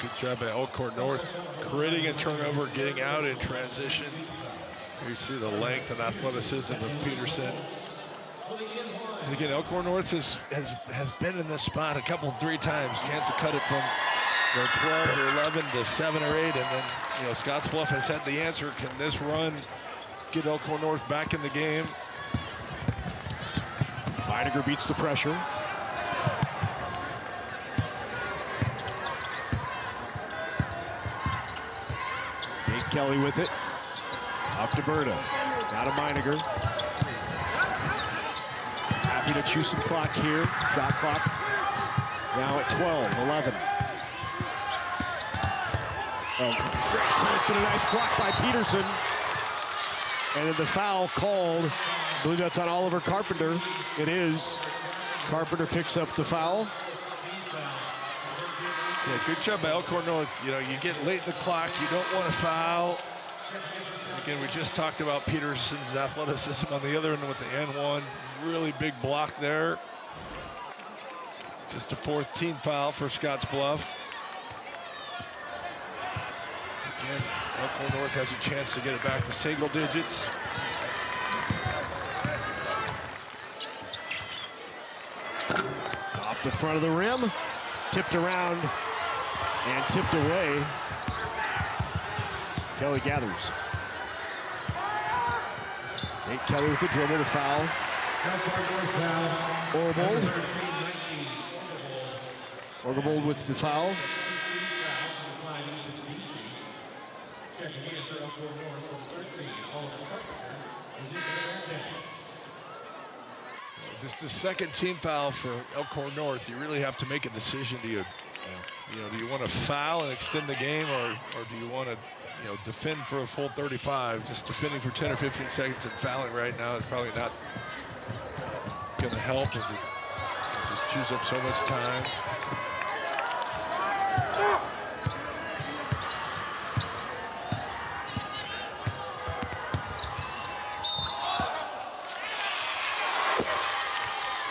Speaker 1: Good job at Elkhorn North, creating a turnover, getting out in transition. Here you see the length and athleticism of Peterson. And again, Elkhorn North has been in this spot a couple, 3 times. Chance to cut it from 12 or 11 to 7 or 8, and then Scottsbluff has had the answer. Can this run get Elkhorn North back in the game?
Speaker 2: Meininger beats the pressure. Nate Kelly with it. Up to Berta. Now to Meininger. Happy to chew some clock here. Shot clock now at 12, 11. Oh, great take, but a nice block by Peterson. And then the foul called. I believe that's on Oliver Carpenter. It is. Carpenter picks up the foul.
Speaker 1: Yeah, good job by Elkhorn North. You know, you get late in the clock, you don't want to foul. Again, we just talked about Peterson's athleticism on the other end with the N1. Really big block there. Just a 4th team foul for Scottsbluff. Again, Elkhorn North has a chance to get it back to single digits.
Speaker 2: Off the front of the rim, tipped around and tipped away. Kelly gathers. Nate Kelly with the dribble, the foul. Orgebold with the foul.
Speaker 1: Just a 2nd team foul for Elkhorn North. You really have to make a decision. Do you want to foul and extend the game, or do you want to, defend for a full 35? Just defending for 10 or 15 seconds and fouling right now is probably not going to help, as it just chews up so much time.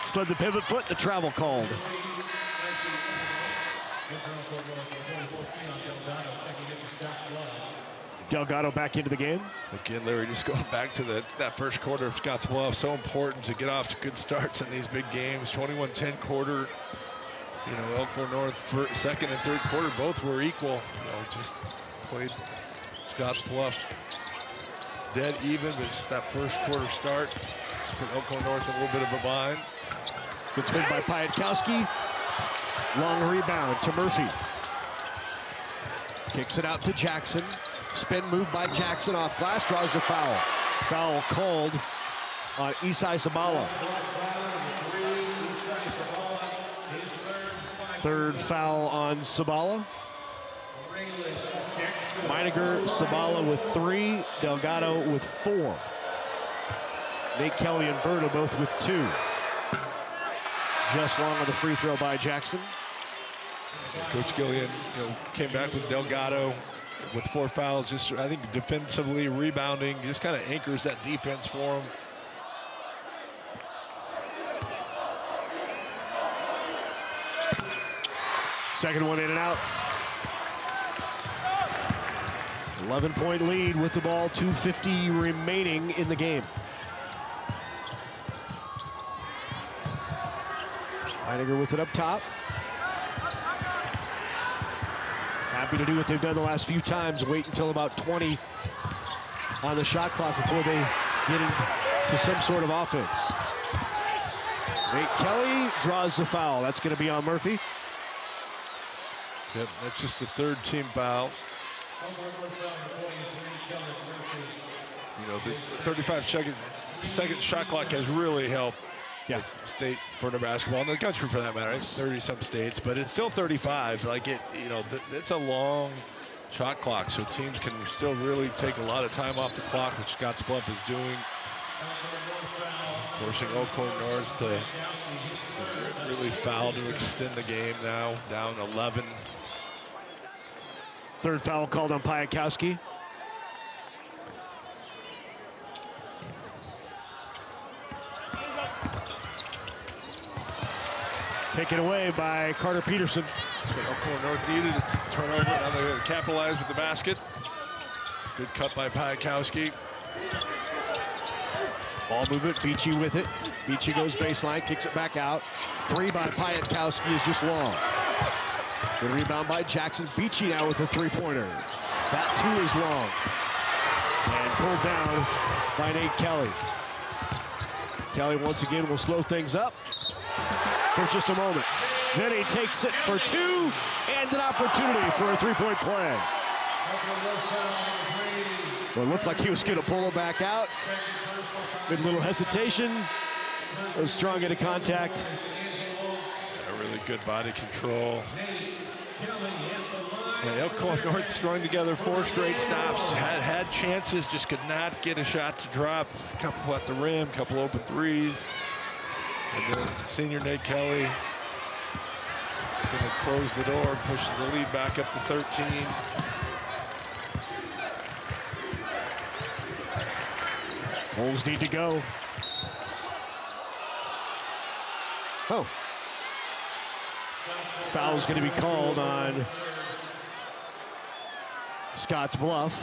Speaker 2: Slid the pivot foot, the travel called. Delgado back into the game.
Speaker 1: Again, Larry, just going back to that first quarter of Scottsbluff, so important to get off to good starts in these big games. 21-10 quarter. Elkhorn North 2nd and 3rd quarter both were equal. Just played Scottsbluff dead even, but just that first quarter start put Elkhorn North in a little bit of a bind.
Speaker 2: Good spin by Piatkowski. Long rebound to Murphy. Kicks it out to Jackson. Spin move by Jackson off glass, draws the foul. Foul called on Isai Sabala. 3rd foul on Sabala. Meininger, Sabala with 3, Delgado with 4. Nate Kelly and Berta both with 2. Just long on the free throw by Jackson.
Speaker 1: Coach Gillian, came back with Delgado with 4 fouls. Just, I think, defensively, rebounding, just kind of anchors that defense for him.
Speaker 2: Second one in and out. 11-point lead with the ball, 2:50 remaining in the game. Heidegger with it up top. Happy to do what they've done the last few times, wait until about 20 on the shot clock before they get into some sort of offense. Nate Kelly draws the foul. That's going to be on Murphy.
Speaker 1: Yep, that's just the 3rd team foul. The 35-second shot clock has really helped state for Nebraska ball, and the country for that matter. It's 30-some states, but it's still 35. Like it's a long shot clock, so teams can still really take a lot of time off the clock, which Scottsbluff is doing, forcing Elkhorn North to really foul to extend the game now, down 11.
Speaker 2: 3rd foul called on Piatkowski. Taken away by Carter Peterson.
Speaker 1: That's what Elkhorn North needed. It's a turnover. Now they're going to capitalize with the basket. Good cut by Piatkowski.
Speaker 2: Ball movement, Beachy with it. Beachy goes baseline, kicks it back out. 3 by Piatkowski is just long. Good rebound by Jackson. Beachy now with a 3-pointer. That 2 is long. And pulled down by Nate Kelly. Kelly once again will slow things up for just a moment. Then he takes it for 2 and an opportunity for a 3-point play. Well, it looked like he was going to pull it back out. With a little hesitation. Was strong into contact.
Speaker 1: A really good body control. And Elkhorn North throwing together 4 straight stops. Had chances, just could not get a shot to drop. A couple at the rim, couple open threes. And then senior Nate Kelly is going to close the door, push the lead back up to 13.
Speaker 2: Wolves need to go. Oh. Foul's going to be called on Scottsbluff.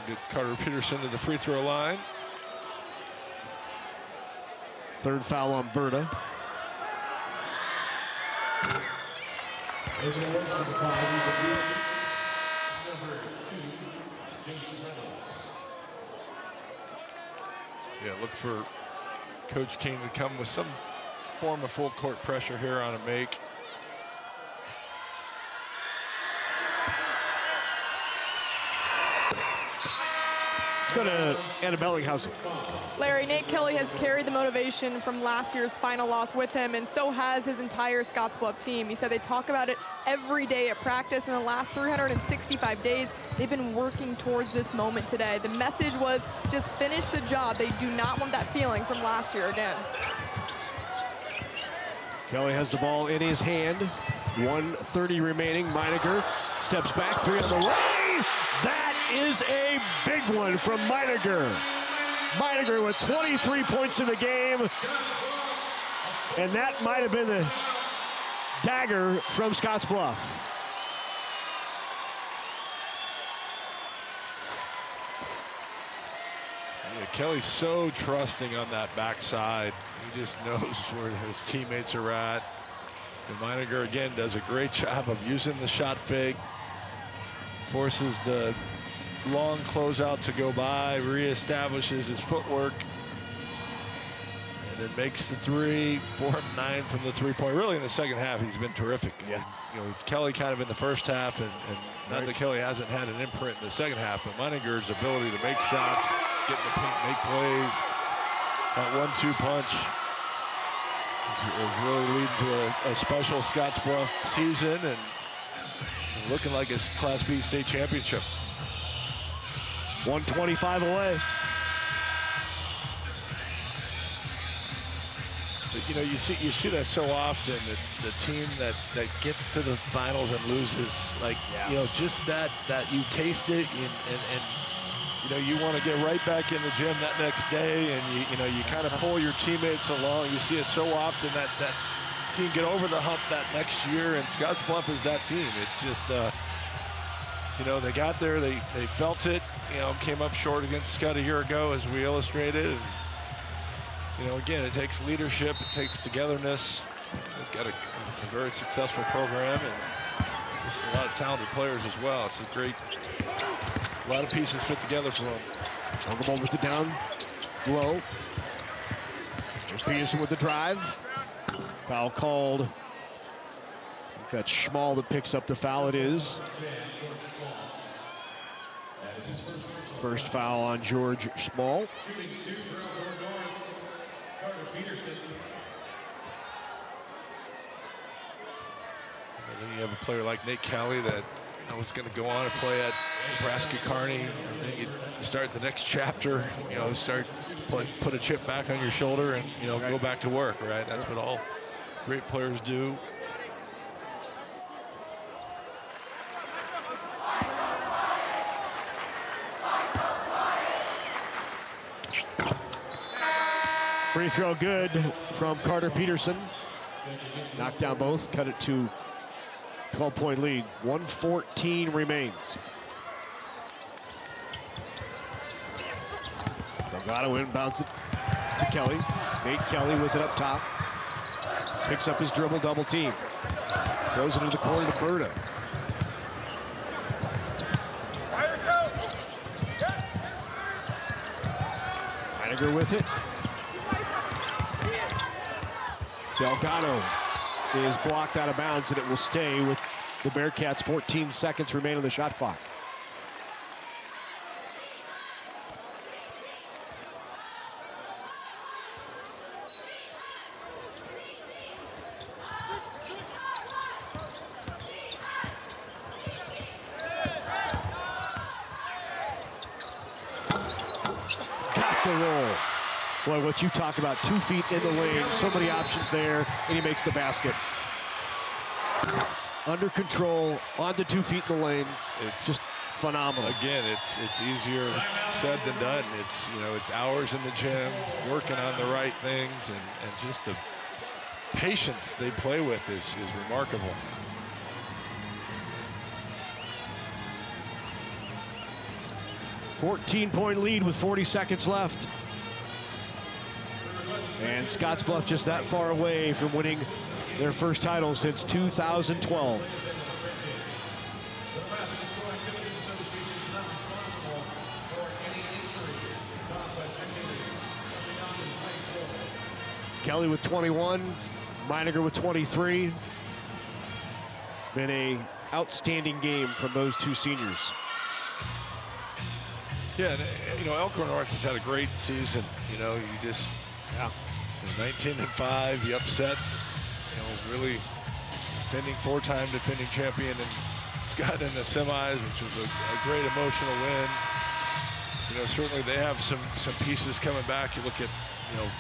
Speaker 1: Get Carter Peterson to the free throw line.
Speaker 2: 3rd foul on Berta.
Speaker 1: Yeah, look for Coach King to come with some form of full court pressure here on a make.
Speaker 2: Let's go to Anna Bellinghausen.
Speaker 5: Larry, Nate Kelly has carried the motivation from last year's final loss with him, and so has his entire Scottsbluff team. He said they talk about it every day at practice. In the last 365 days, they've been working towards this moment today. The message was just finish the job. They do not want that feeling from last year again.
Speaker 2: Kelly has the ball in his hand. 1:30 remaining. Meininger steps back, 3 on the way. That is a big one from Meininger. Meininger with 23 points in the game. And that might have been the dagger from Scottsbluff.
Speaker 1: Yeah, Kelly's so trusting on that backside. He just knows where his teammates are at. And Meininger again does a great job of using the shot fake. Forces the long closeout to go by, reestablishes his footwork, and then makes the 3, 4 of 9 from the 3-point. Really in the second half, he's been terrific.
Speaker 2: Yeah.
Speaker 1: It's Kelly kind of in the first half, and not that Kelly hasn't had an imprint in the second half, but Meininger's ability to make shots, get in the paint, make plays, that 1-2 punch is really leading to a special Scottsbluff season and looking like it's Class B state championship.
Speaker 2: 125 away.
Speaker 1: you know, you see that so often, that the team that gets to the finals and loses, like, you know, just that you taste it, and you know, you want to get right back in the gym that next day, and you know, you kind of pull your teammates along. You see it so often, that team get over the hump that next year, and Scottsbluff is that team. It's just, you know, they got there, they felt it, you know, came up short against Scott a year ago, as we illustrated. And, you know, again, it takes leadership, it takes togetherness. They've got a very successful program, and just a lot of talented players as well. It's a lot of pieces fit together for them.
Speaker 2: Oklahoma with the down low. Peterson with the drive. Foul called. That's Schmall that picks up the foul. It is. First foul on George Schmall.
Speaker 1: And then you have a player like Nate Kelly that was going to go on and play at Nebraska Kearney. And then you start the next chapter, you know, put a chip back on your shoulder and, you know, go back to work, right? That's what all great players do.
Speaker 2: Free throw good from Carter Peterson. Knocked down both, cut it to 12-point lead. 1:14 remains. Delgado inbounds it to Kelly. Nate Kelly with it up top. Picks up his dribble, double team. Throws it into the corner to Berta. Heidegger with it. Delgado is blocked out of bounds, and it will stay with the Bearcats. 14 seconds remain on the shot clock. Got the roll. Boy, what you talk about, 2 feet in the lane, so many options there, and he makes the basket. Under control, on the 2 feet in the lane. It's just phenomenal.
Speaker 1: Again, it's easier said than done. It's, you know, it's hours in the gym, working on the right things, and just the patience they play with is remarkable.
Speaker 2: A 14-point lead with 40 seconds left. And Scottsbluff just that far away from winning their first title since 2012. Kelly with 21, Meininger with 23. Been an outstanding game from those two seniors.
Speaker 1: Yeah, and, you know, Elkhorn North has had a great season. You know, you just, 19-5, you upset, you know, really four-time defending champion, and Scott in the semis, which was a great emotional win. You know, certainly they have some pieces coming back. You look at, you know,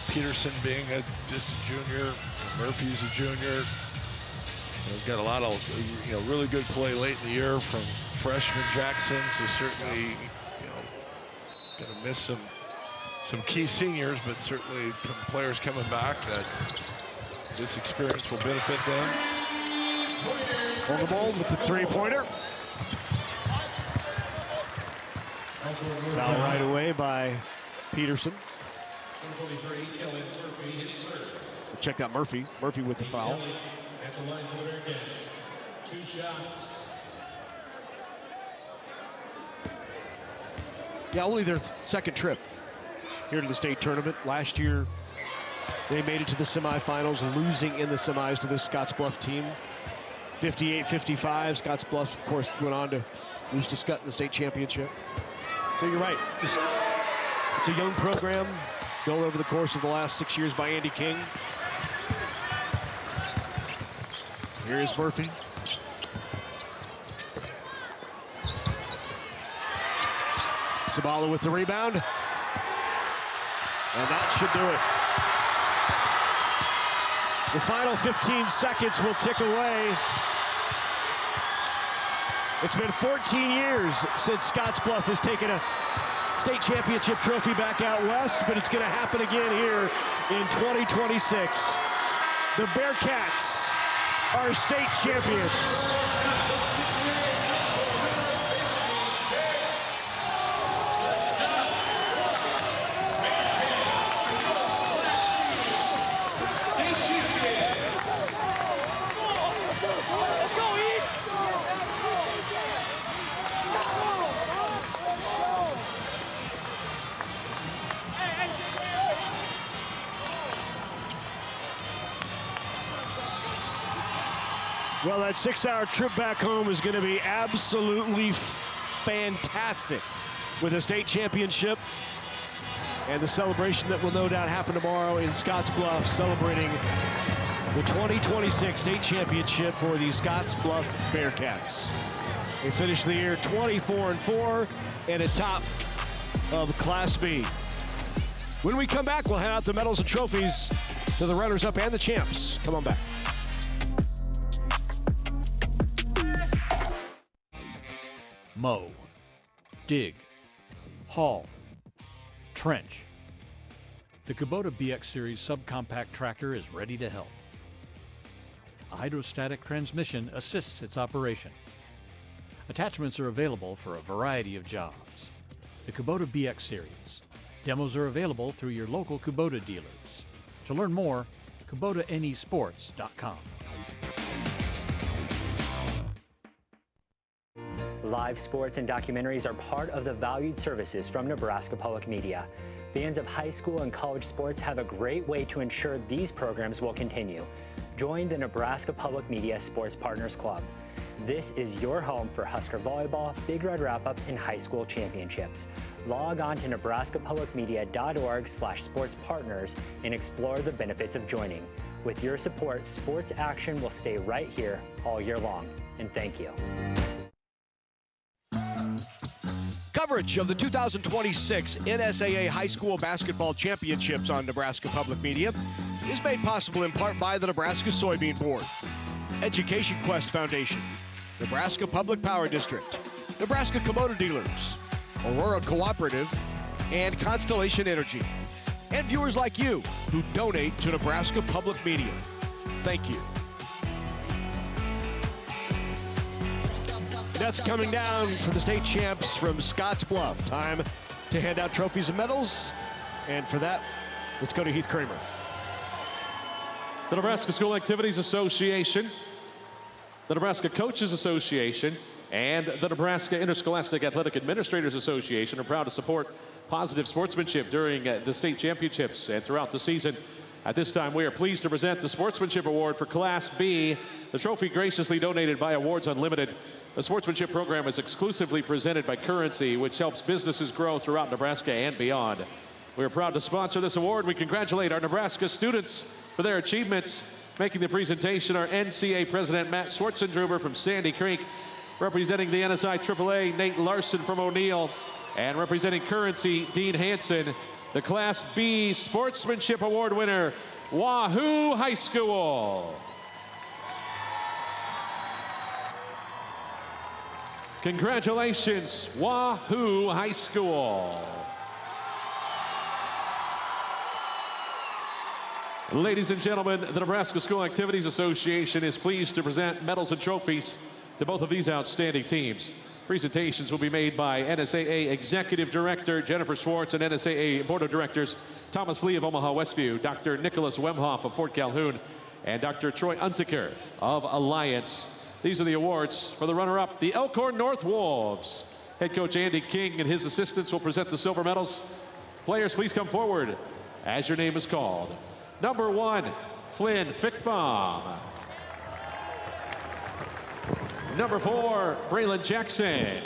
Speaker 1: Peterson being just a junior, Murphy's a junior. They've got a lot of, you know, really good play late in the year from freshman Jackson, so certainly, you know, going to miss some key seniors, but certainly some players coming back that this experience will benefit them.
Speaker 2: Oklahoma with the three-pointer. Foul right away by Peterson. Check out Murphy. Murphy with the foul. Yeah, only their second trip here to the state tournament. Last year, they made it to the semifinals, losing in the semis to this Scottsbluff team. 58-55. Scottsbluff, of course, went on to lose to Scott in the state championship. So you're right. It's a young program built over the course of the last 6 years by Andy King. Here is Murphy. Sabala with the rebound. And that should do it. The final 15 seconds will tick away. It's been 14 years since Scottsbluff has taken a state championship trophy back out west, but it's going to happen again here in 2026. The Bearcats are state champions. Well, that 6-hour trip back home is going to be absolutely fantastic with a state championship and the celebration that will no doubt happen tomorrow in Scottsbluff, celebrating the 2026 state championship for the Scottsbluff Bearcats. They finished the year 24-4 and atop of Class B. When we come back, we'll hand out the medals and trophies to the runners-up and the champs. Come on back.
Speaker 10: Mow, dig, haul, trench. The Kubota BX Series subcompact tractor is ready to help. A hydrostatic transmission assists its operation. Attachments are available for a variety of jobs. The Kubota BX Series. Demos are available through your local Kubota dealers. To learn more, KubotaNesports.com.
Speaker 11: Live sports and documentaries are part of the valued services from Nebraska Public Media. Fans of high school and college sports have a great way to ensure these programs will continue. Join the Nebraska Public Media Sports Partners Club. This is your home for Husker Volleyball, Big Red Wrap-Up, and high school championships. Log on to nebraskapublicmedia.org/sportspartners and explore the benefits of joining. With your support, sports action will stay right here all year long. And thank you.
Speaker 2: Coverage of the 2026 NSAA High School Basketball Championships on Nebraska Public Media is made possible in part by the Nebraska Soybean Board, Education Quest Foundation, Nebraska Public Power District, Nebraska Kubota Dealers, Aurora Cooperative, and Constellation Energy, and viewers like you who donate to Nebraska Public Media. Thank you. That's coming down for the state champs from Scottsbluff. Time to hand out trophies and medals. And for that, let's go to Heath Kramer.
Speaker 6: The Nebraska School Activities Association, the Nebraska Coaches Association, and the Nebraska Interscholastic Athletic Administrators Association are proud to support positive sportsmanship during the state championships and throughout the season. At this time, we are pleased to present the Sportsmanship Award for Class B, the trophy graciously donated by Awards Unlimited. The sportsmanship program is exclusively presented by Currency, which helps businesses grow throughout Nebraska and beyond. We are proud to sponsor this award. We congratulate our Nebraska students for their achievements. Making the presentation, our NCAA President Matt Schwartzendruber from Sandy Creek, representing the NSI AAA, Nate Larson from O'Neill, and representing Currency, Dean Hansen, the Class B Sportsmanship Award winner, Wahoo High School. Congratulations, Wahoo High School. Ladies and gentlemen, the Nebraska School Activities Association is pleased to present medals and trophies to both of these outstanding teams. Presentations will be made by NSAA Executive Director Jennifer Schwartz and NSAA Board of Directors Thomas Lee of Omaha Westview, Dr. Nicholas Wemhoff of Fort Calhoun, and Dr. Troy Unziker of Alliance. These are the awards for the runner-up, the Elkhorn North Wolves. Head coach Andy King and his assistants will present the silver medals. Players, please come forward as your name is called. Number 1, Flynn Fickbaum. Number 4, Braylon Jackson.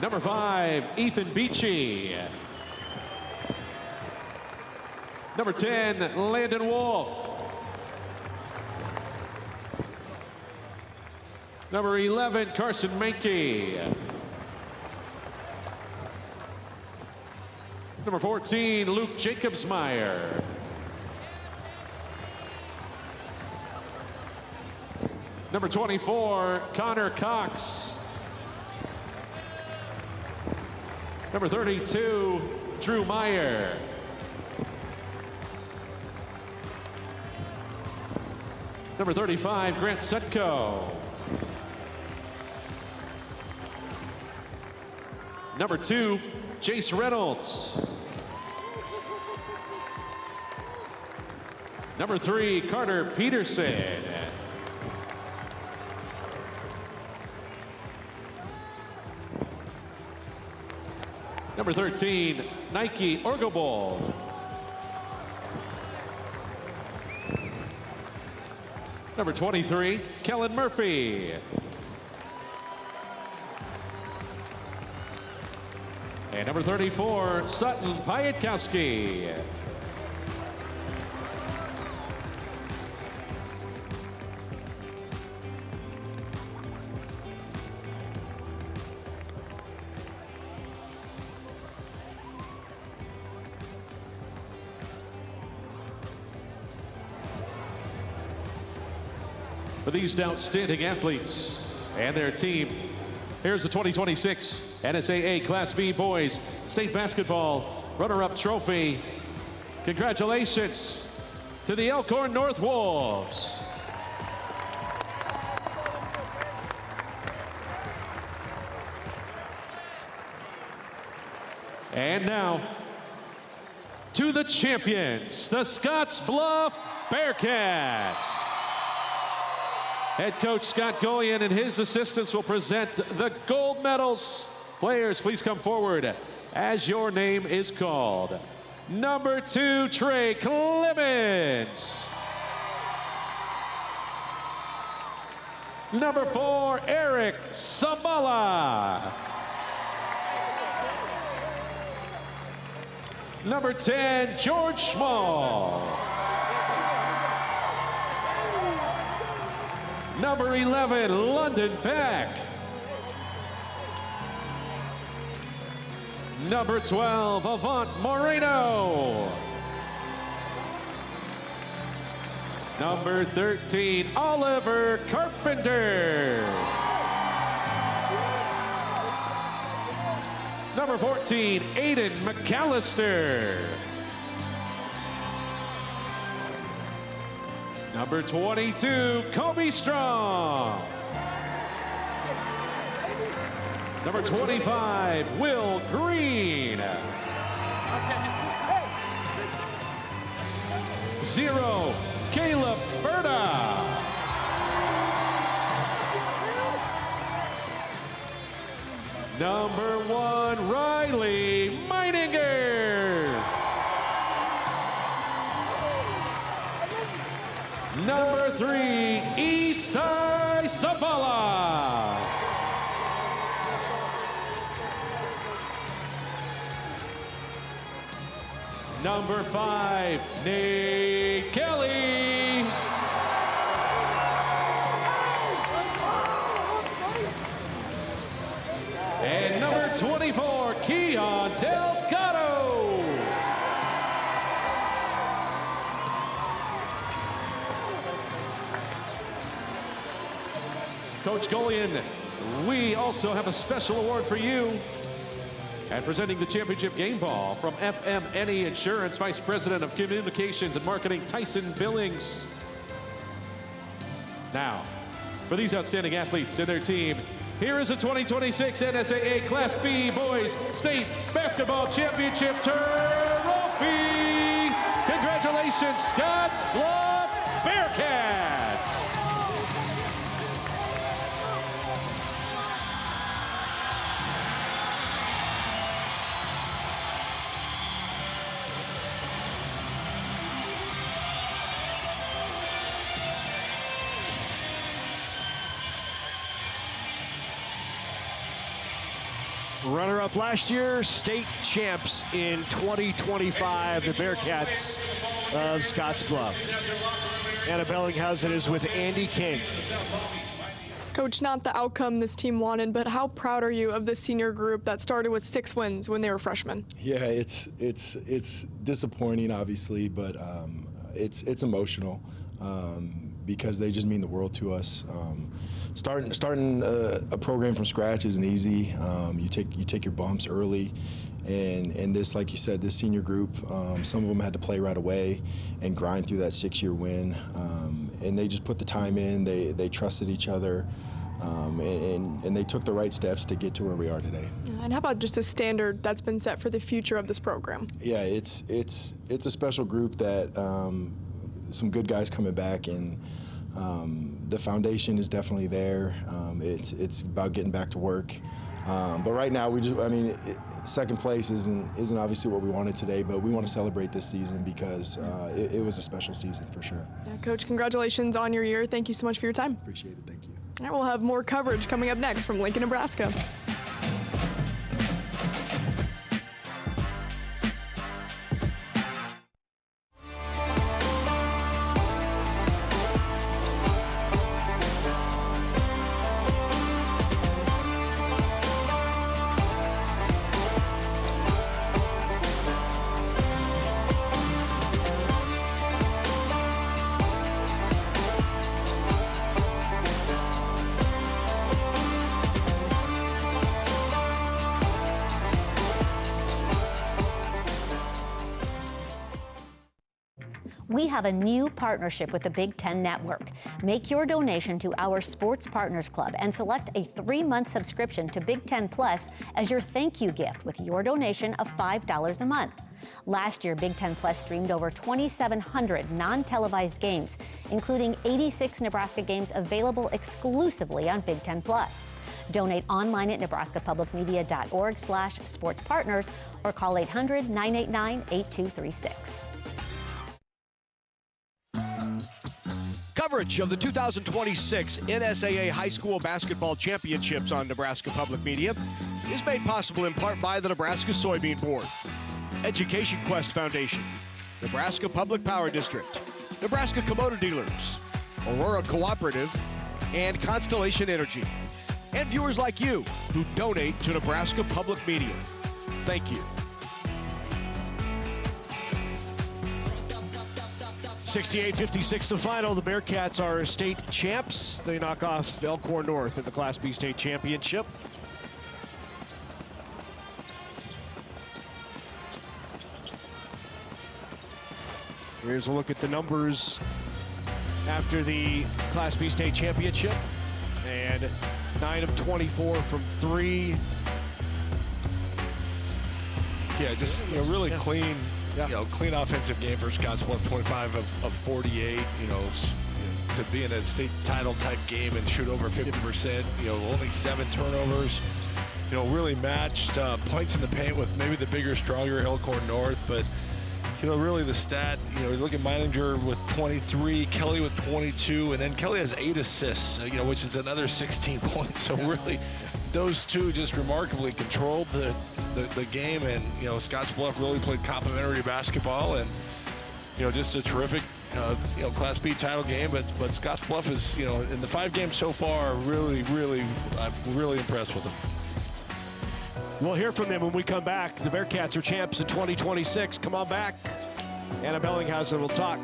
Speaker 6: Number 5, Ethan Beachy. Number 10, Landon Wolf. Number 11, Carson Mankey. Number 14, Luke Jacobsmeyer. Number 24, Connor Cox. Number 32, Drew Meyer. Number 35, Grant Sutko. Number 2, Jace Reynolds. Number 3, Carter Peterson. Number 13, Nike Orgobol. Number 23, Kellen Murphy. And number 34, Sutton Pietkowski. For these outstanding athletes and their team, here's the 2026 NSAA Class B Boys State Basketball Runner-Up Trophy. Congratulations to the Elkhorn North Wolves. And now to the champions, the Scottsbluff Bearcats. Head coach Scott Golian and his assistants will present the gold medals. Players, please come forward as your name is called. Number 2, Trey Clemens. Number 4, Eric Sabala. Number 10, George Small. Number 11, London Beck. Number 12, Avant Moreno. Number 13, Oliver Carpenter. Number 14, Aiden McAllister. Number 22, Kobe Strong. Number 25, Will Green. 0, Caleb Berta. Number 1, Riley Meininger. Number 3, Isai Sabala. Number 5, Nate Kelly. And number 24, Keon Delgado. Coach Golian, we also have a special award for you. And presenting the championship game ball from FMNE Insurance, Vice President of Communications and Marketing, Tyson Billings. Now, for these outstanding athletes and their team, here is the 2026 NSAA Class B Boys State Basketball Championship Trophy. Congratulations, Scottsbluff Bearcats.
Speaker 2: Runner-up last year, state champs in 2025, the Bearcats of Scottsbluff. Anna Bellinghausen is with Andy King.
Speaker 5: Coach, not the outcome this team wanted, but how proud are you of the senior group that started with 6 wins when they were freshmen?
Speaker 12: Yeah, it's disappointing, obviously, but it's emotional because they just mean the world to us. Starting a program from scratch isn't easy. You take your bumps early, and this, like you said, this senior group, some of them had to play right away and grind through that 6-year win, and they just put the time in. They trusted each other. And they took the right steps to get to where we are today.
Speaker 5: And how about just a standard that's been set for the future of this program?
Speaker 12: Yeah, it's a special group that some good guys coming back, and the foundation is definitely there. It's about getting back to work. But right now, second place isn't obviously what we wanted today, but we want to celebrate this season because it was a special season for sure.
Speaker 5: Yeah, Coach, congratulations on your year. Thank you so much for your time.
Speaker 12: Appreciate it. Thank you.
Speaker 5: All right, we'll have more coverage coming up next from Lincoln, Nebraska.
Speaker 13: We have a new partnership with the Big Ten Network. Make your donation to our Sports Partners Club and select a 3-month subscription to Big Ten Plus as your thank you gift with your donation of $5 a month. Last year, Big Ten Plus streamed over 2,700 non-televised games, including 86 Nebraska games available exclusively on Big Ten Plus. Donate online at nebraskapublicmedia.org/sportspartners or call 800-989-8236.
Speaker 2: Coverage of the 2026 NSAA High School Basketball Championships on Nebraska Public Media is made possible in part by the Nebraska Soybean Board, Education Quest Foundation, Nebraska Public Power District, Nebraska Kubota Dealers, Aurora Cooperative, and Constellation Energy, and viewers like you who donate to Nebraska Public Media. Thank you. 68-56 the final. The Bearcats are state champs. They knock off Elkhorn North in the Class B state championship. Here's a look at the numbers after the Class B state championship. And 9 of 24 from 3.
Speaker 1: Yeah, just really clean. Clean offensive game for Scottsbluff, 25 of 48, to be in a state title type game and shoot over 50%, only 7 turnovers, really matched points in the paint with maybe the bigger, stronger Elkhorn North, but, really the stat, you look at Meininger with 23, Kelly with 22, and then Kelly has 8 assists, which is another 16 points, so really those two just remarkably controlled the game, and Scottsbluff really played complimentary basketball, and just a terrific Class B title game. But Scottsbluff is in the 5 games so far I'm really impressed with them.
Speaker 2: We'll hear from them when we come back. The Bearcats are champs in 2026. Come on back. Anna Bellinghausen will talk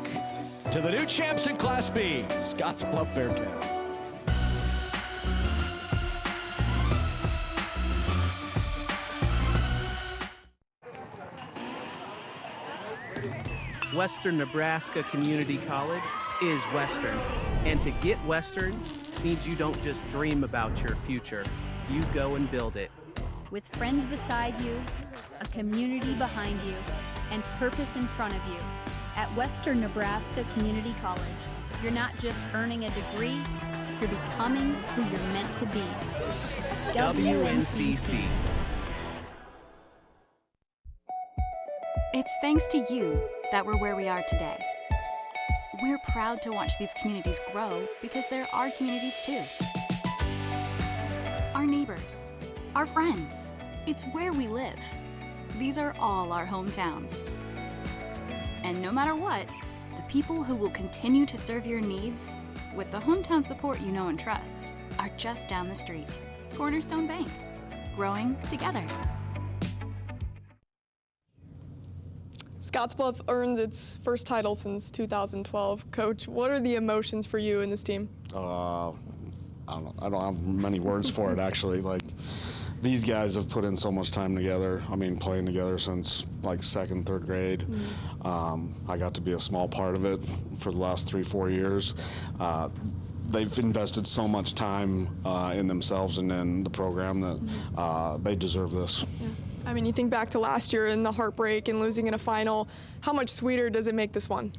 Speaker 2: to the new champs in Class B, Scottsbluff Bearcats.
Speaker 14: Western Nebraska Community College is Western. And to get Western means you don't just dream about your future, you go and build it.
Speaker 15: With friends beside you, a community behind you, and purpose in front of you. At Western Nebraska Community College, you're not just earning a degree, you're becoming who you're meant to be.
Speaker 14: WNCC.
Speaker 16: It's thanks to you that we're where we are today. We're proud to watch these communities grow because they're our communities too. Our neighbors, our friends, it's where we live. These are all our hometowns. And no matter what, the people who will continue to serve your needs with the hometown support you know and trust are just down the street. Cornerstone Bank, growing together.
Speaker 5: Scottsbluff earns its first title since 2012. Coach, what are the emotions for you and this team?
Speaker 17: I don't have many words for it, actually. Like, these guys have put in so much time together. I mean, playing together since like 2nd, 3rd grade. I got to be a small part of it for the last 3-4 years. They've invested so much time in themselves and in the program that they deserve this.
Speaker 5: Yeah. I mean, you think back to last year and the heartbreak and losing in a final. How much sweeter does it make this one?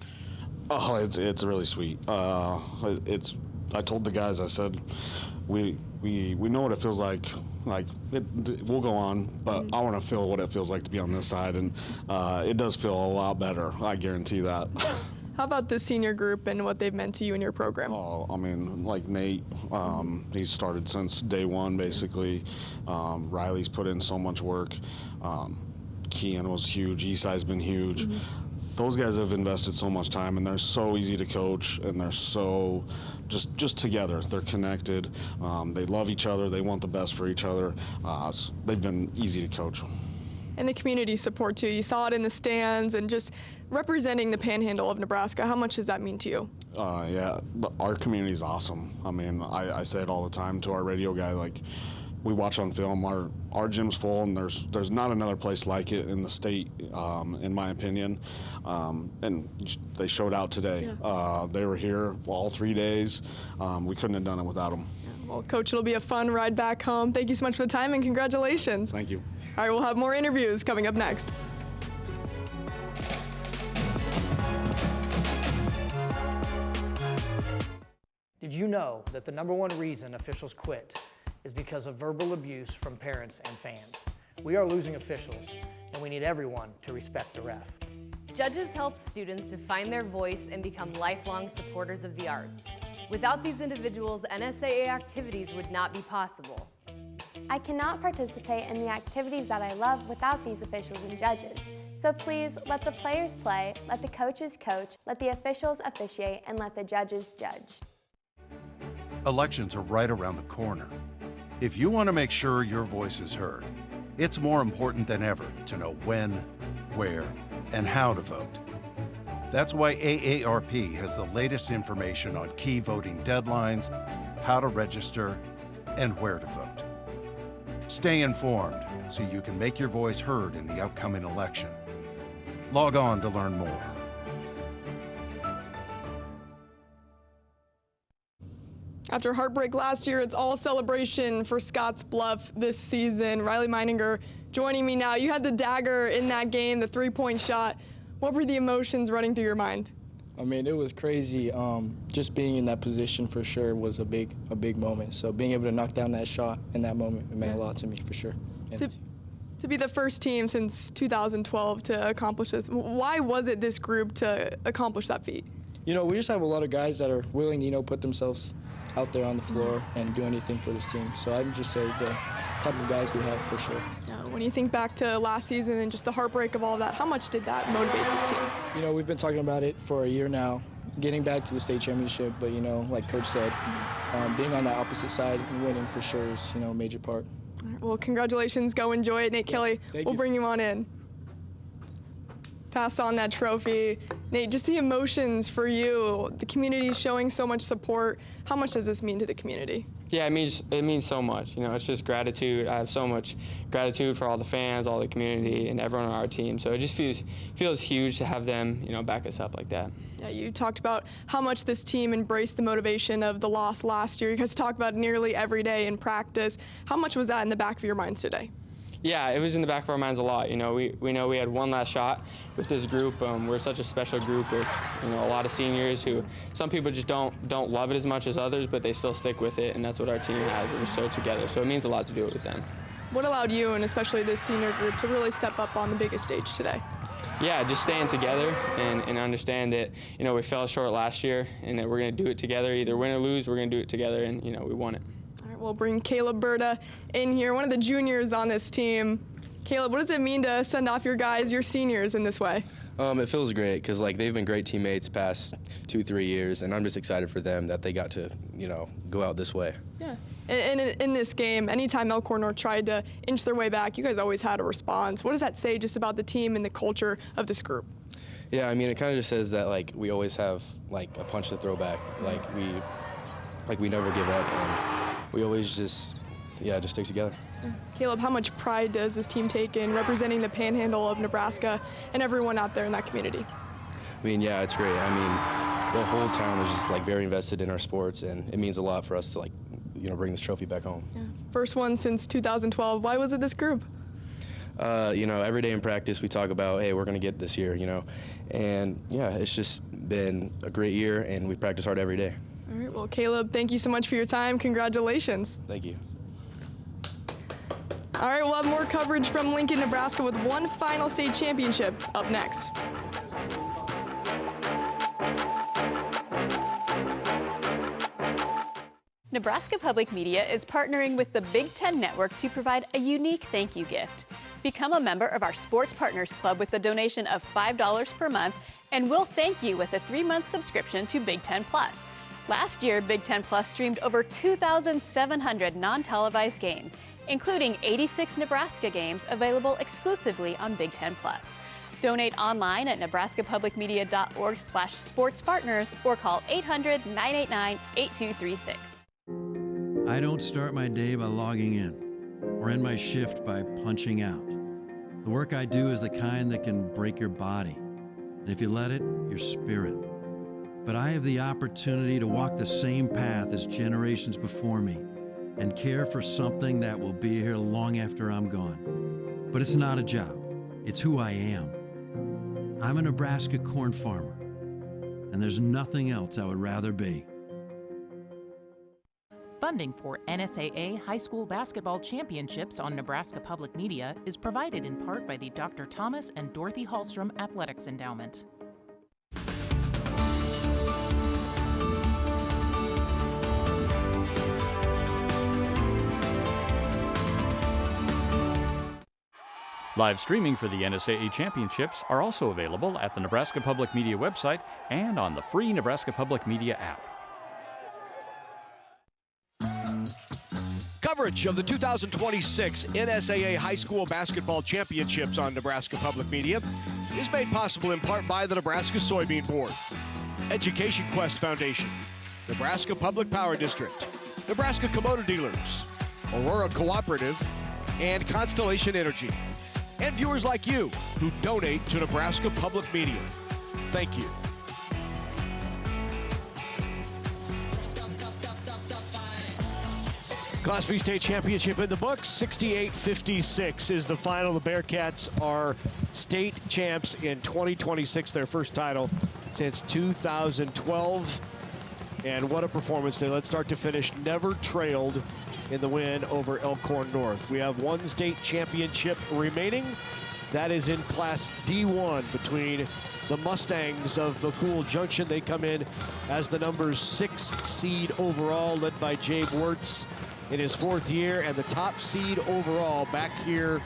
Speaker 17: Oh, it's really sweet. I told the guys, I said, we know what it feels like. Like, we'll go on, but I want to feel what it feels like to be on this side, and it does feel a lot better. I guarantee that.
Speaker 5: How about the senior group and what they've meant to you and your program?
Speaker 17: Oh, I mean, like Nate, he's started since day one, basically. Riley's put in so much work. Kean was huge. Esai's been huge. Those guys have invested so much time, and they're so easy to coach, and they're so just together. They're connected. They love each other. They want the best for each other. They've been easy to coach.
Speaker 5: And the community support, too. You saw it in the stands and just representing the panhandle of Nebraska. How much does that mean to you?
Speaker 17: Yeah, our community is awesome. I mean, I say it all the time to our radio guy, like, we watch on film, our gym's full, and there's not another place like it in the state, in my opinion. And they showed out today. Yeah. They were here all 3 days. We couldn't have done it without them.
Speaker 5: Well, Coach, it'll be a fun ride back home. Thank you so much for the time, and congratulations.
Speaker 17: Thank you.
Speaker 5: All right, we'll have more interviews coming up next.
Speaker 18: Did you know that the #1 reason officials quit is because of verbal abuse from parents and fans? We are losing officials, and we need everyone to respect the ref.
Speaker 21: Judges help students to find their voice and become lifelong supporters of the arts. Without these individuals, NSAA activities would not be possible.
Speaker 22: I cannot participate in the activities that I love without these officials and judges. So please let the players play, let the coaches coach, let the officials officiate, and let the judges judge.
Speaker 23: Elections are right around the corner. If you want to make sure your voice is heard, it's more important than ever to know when, where, and how to vote. That's why AARP has the latest information on key voting deadlines, how to register, and where to vote. Stay informed so you can make your voice heard in the upcoming election. Log on to learn more.
Speaker 5: After heartbreak last year, it's all celebration for Scottsbluff this season. Riley Meininger joining me now. You had the dagger in that game, the three-point shot. What were the emotions running through your mind?
Speaker 24: I mean, it was crazy. Just being in that position for sure was a big moment. So being able to knock down that shot in that moment, it meant a lot to me for sure.
Speaker 5: To be the first team since 2012 to accomplish this, why was it this group to accomplish that feat?
Speaker 24: You know, we just have a lot of guys that are willing to, put themselves out there on the floor and do anything for this team. So I'd just say the type of guys we have for sure.
Speaker 5: When you think back to last season and just the heartbreak of all of that, how much did that motivate this team?
Speaker 24: You know, we've been talking about it for a year now, getting back to the state championship, but, like Coach said, being on the opposite side and winning for sure is, a major part.
Speaker 5: All right, well, congratulations. Go enjoy it. Nate Kelly, we'll bring you on in. Pass on that trophy. Nate, just the emotions for you, the community showing so much support. How much does this mean to the community?
Speaker 25: Yeah, it means so much. It's just gratitude. I have so much gratitude for all the fans, all the community, and everyone on our team. So it just feels huge to have them, back us up like that.
Speaker 5: Yeah, you talked about how much this team embraced the motivation of the loss last year. You guys talk about it nearly every day in practice. How much was that in the back of your minds today?
Speaker 25: Yeah, it was in the back of our minds a lot. We know we had one last shot with this group. We're such a special group with a lot of seniors who some people just don't love it as much as others, but they still stick with it, and that's what our team has. We're so together, so it means a lot to do it with them.
Speaker 5: What allowed you, and especially this senior group, to really step up on the biggest stage today?
Speaker 25: Yeah, just staying together and understand that we fell short last year, and that we're going to do it together. Either win or lose, we're going to do it together, and we won it.
Speaker 5: We'll bring Caleb Berta in here, one of the juniors on this team. Caleb, what does it mean to send off your guys, your seniors, in this way?
Speaker 28: It feels great because they've been great teammates past 2-3 years, and I'm just excited for them that they got to go out this way.
Speaker 5: Yeah. And in this game, anytime Elkhorn tried to inch their way back, you guys always had a response. What does that say just about the team and the culture of this group?
Speaker 28: Yeah, I mean, it kind of just says that like we always have like a punch to throw back. Like we never give up, and we always just stick together.
Speaker 5: Caleb, how much pride does this team take in representing the panhandle of Nebraska and everyone out there in that community?
Speaker 28: I mean, yeah, it's great. I mean, the whole town is just like very invested in our sports, and it means a lot for us to like, bring this trophy back home.
Speaker 5: Yeah. First one since 2012. Why was it this group?
Speaker 28: Every day in practice we talk about, hey, we're going to get this year, and yeah, it's just been a great year, and we practice hard every day.
Speaker 5: All right, well, Caleb, thank you so much for your time. Congratulations.
Speaker 28: Thank you.
Speaker 5: All right, we'll have more coverage from Lincoln, Nebraska with one final state championship up next.
Speaker 3: Nebraska Public Media is partnering with the Big Ten Network to provide a unique thank you gift. Become a member of our Sports Partners Club with a donation of $5 per month, and we'll thank you with a 3-month subscription to Big Ten Plus. Last year, Big Ten Plus streamed over 2,700 non-televised games, including 86 Nebraska games available exclusively on Big Ten Plus. Donate online at nebraskapublicmedia.org/sportspartners or call 800-989-8236.
Speaker 4: I don't start my day by logging in or end my shift by punching out. The work I do is the kind that can break your body, and if you let it, your spirit. But I have the opportunity to walk the same path as generations before me and care for something that will be here long after I'm gone. But it's not a job, it's who I am. I'm a Nebraska corn farmer, and there's nothing else I would rather be.
Speaker 7: Funding for NSAA High School Basketball Championships on Nebraska Public Media is provided in part by the Dr. Thomas and Dorothy Hallstrom Athletics Endowment.
Speaker 10: Live streaming for the NSAA Championships are also available at the Nebraska Public Media website and on the free Nebraska Public Media app.
Speaker 2: Coverage of the 2026 NSAA High School Basketball Championships on Nebraska Public Media is made possible in part by the Nebraska Soybean Board, Education Quest Foundation, Nebraska Public Power District, Nebraska Kubota Dealers, Aurora Cooperative, and Constellation Energy, and viewers like you who donate to Nebraska Public Media. Thank you. Class B state championship in the books. 68-56 is the final. The Bearcats are state champs in 2026, their first title since 2012. And what a performance. They led start to finish, never trailed in the win over Elkhorn North. We have one state championship remaining. That is in Class D1 between the Mustangs of McCool Junction. They come in as the number 6 seed overall, led by Jabe Wirtz in his 4th year, and the top seed overall back here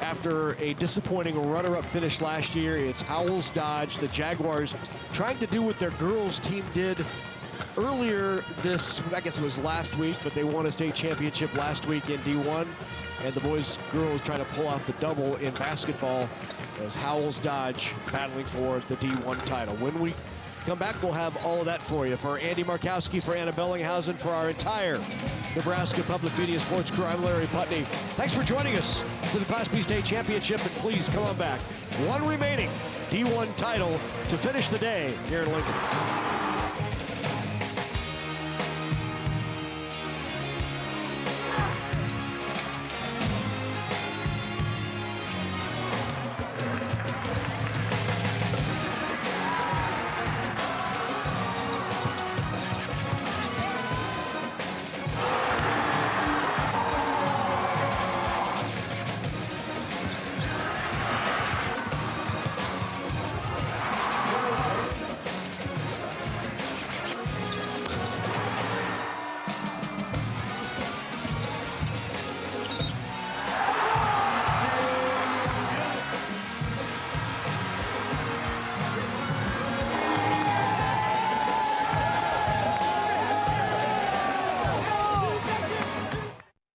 Speaker 2: after a disappointing runner-up finish last year. It's Howells Dodge, the Jaguars, trying to do what their girls team did earlier this, I guess it was last week, but they won a state championship last week in D1, and the boys, girls trying to pull off the double in basketball as Howells Dodge battling for the D1 title. When we come back, we'll have all of that for you. For Andy Markowski, for Anna Bellinghausen, for our entire Nebraska Public Media Sports crew, I'm Larry Putney. Thanks for joining us for the Class B State Championship, and please come on back. One remaining D1 title to finish the day here in Lincoln.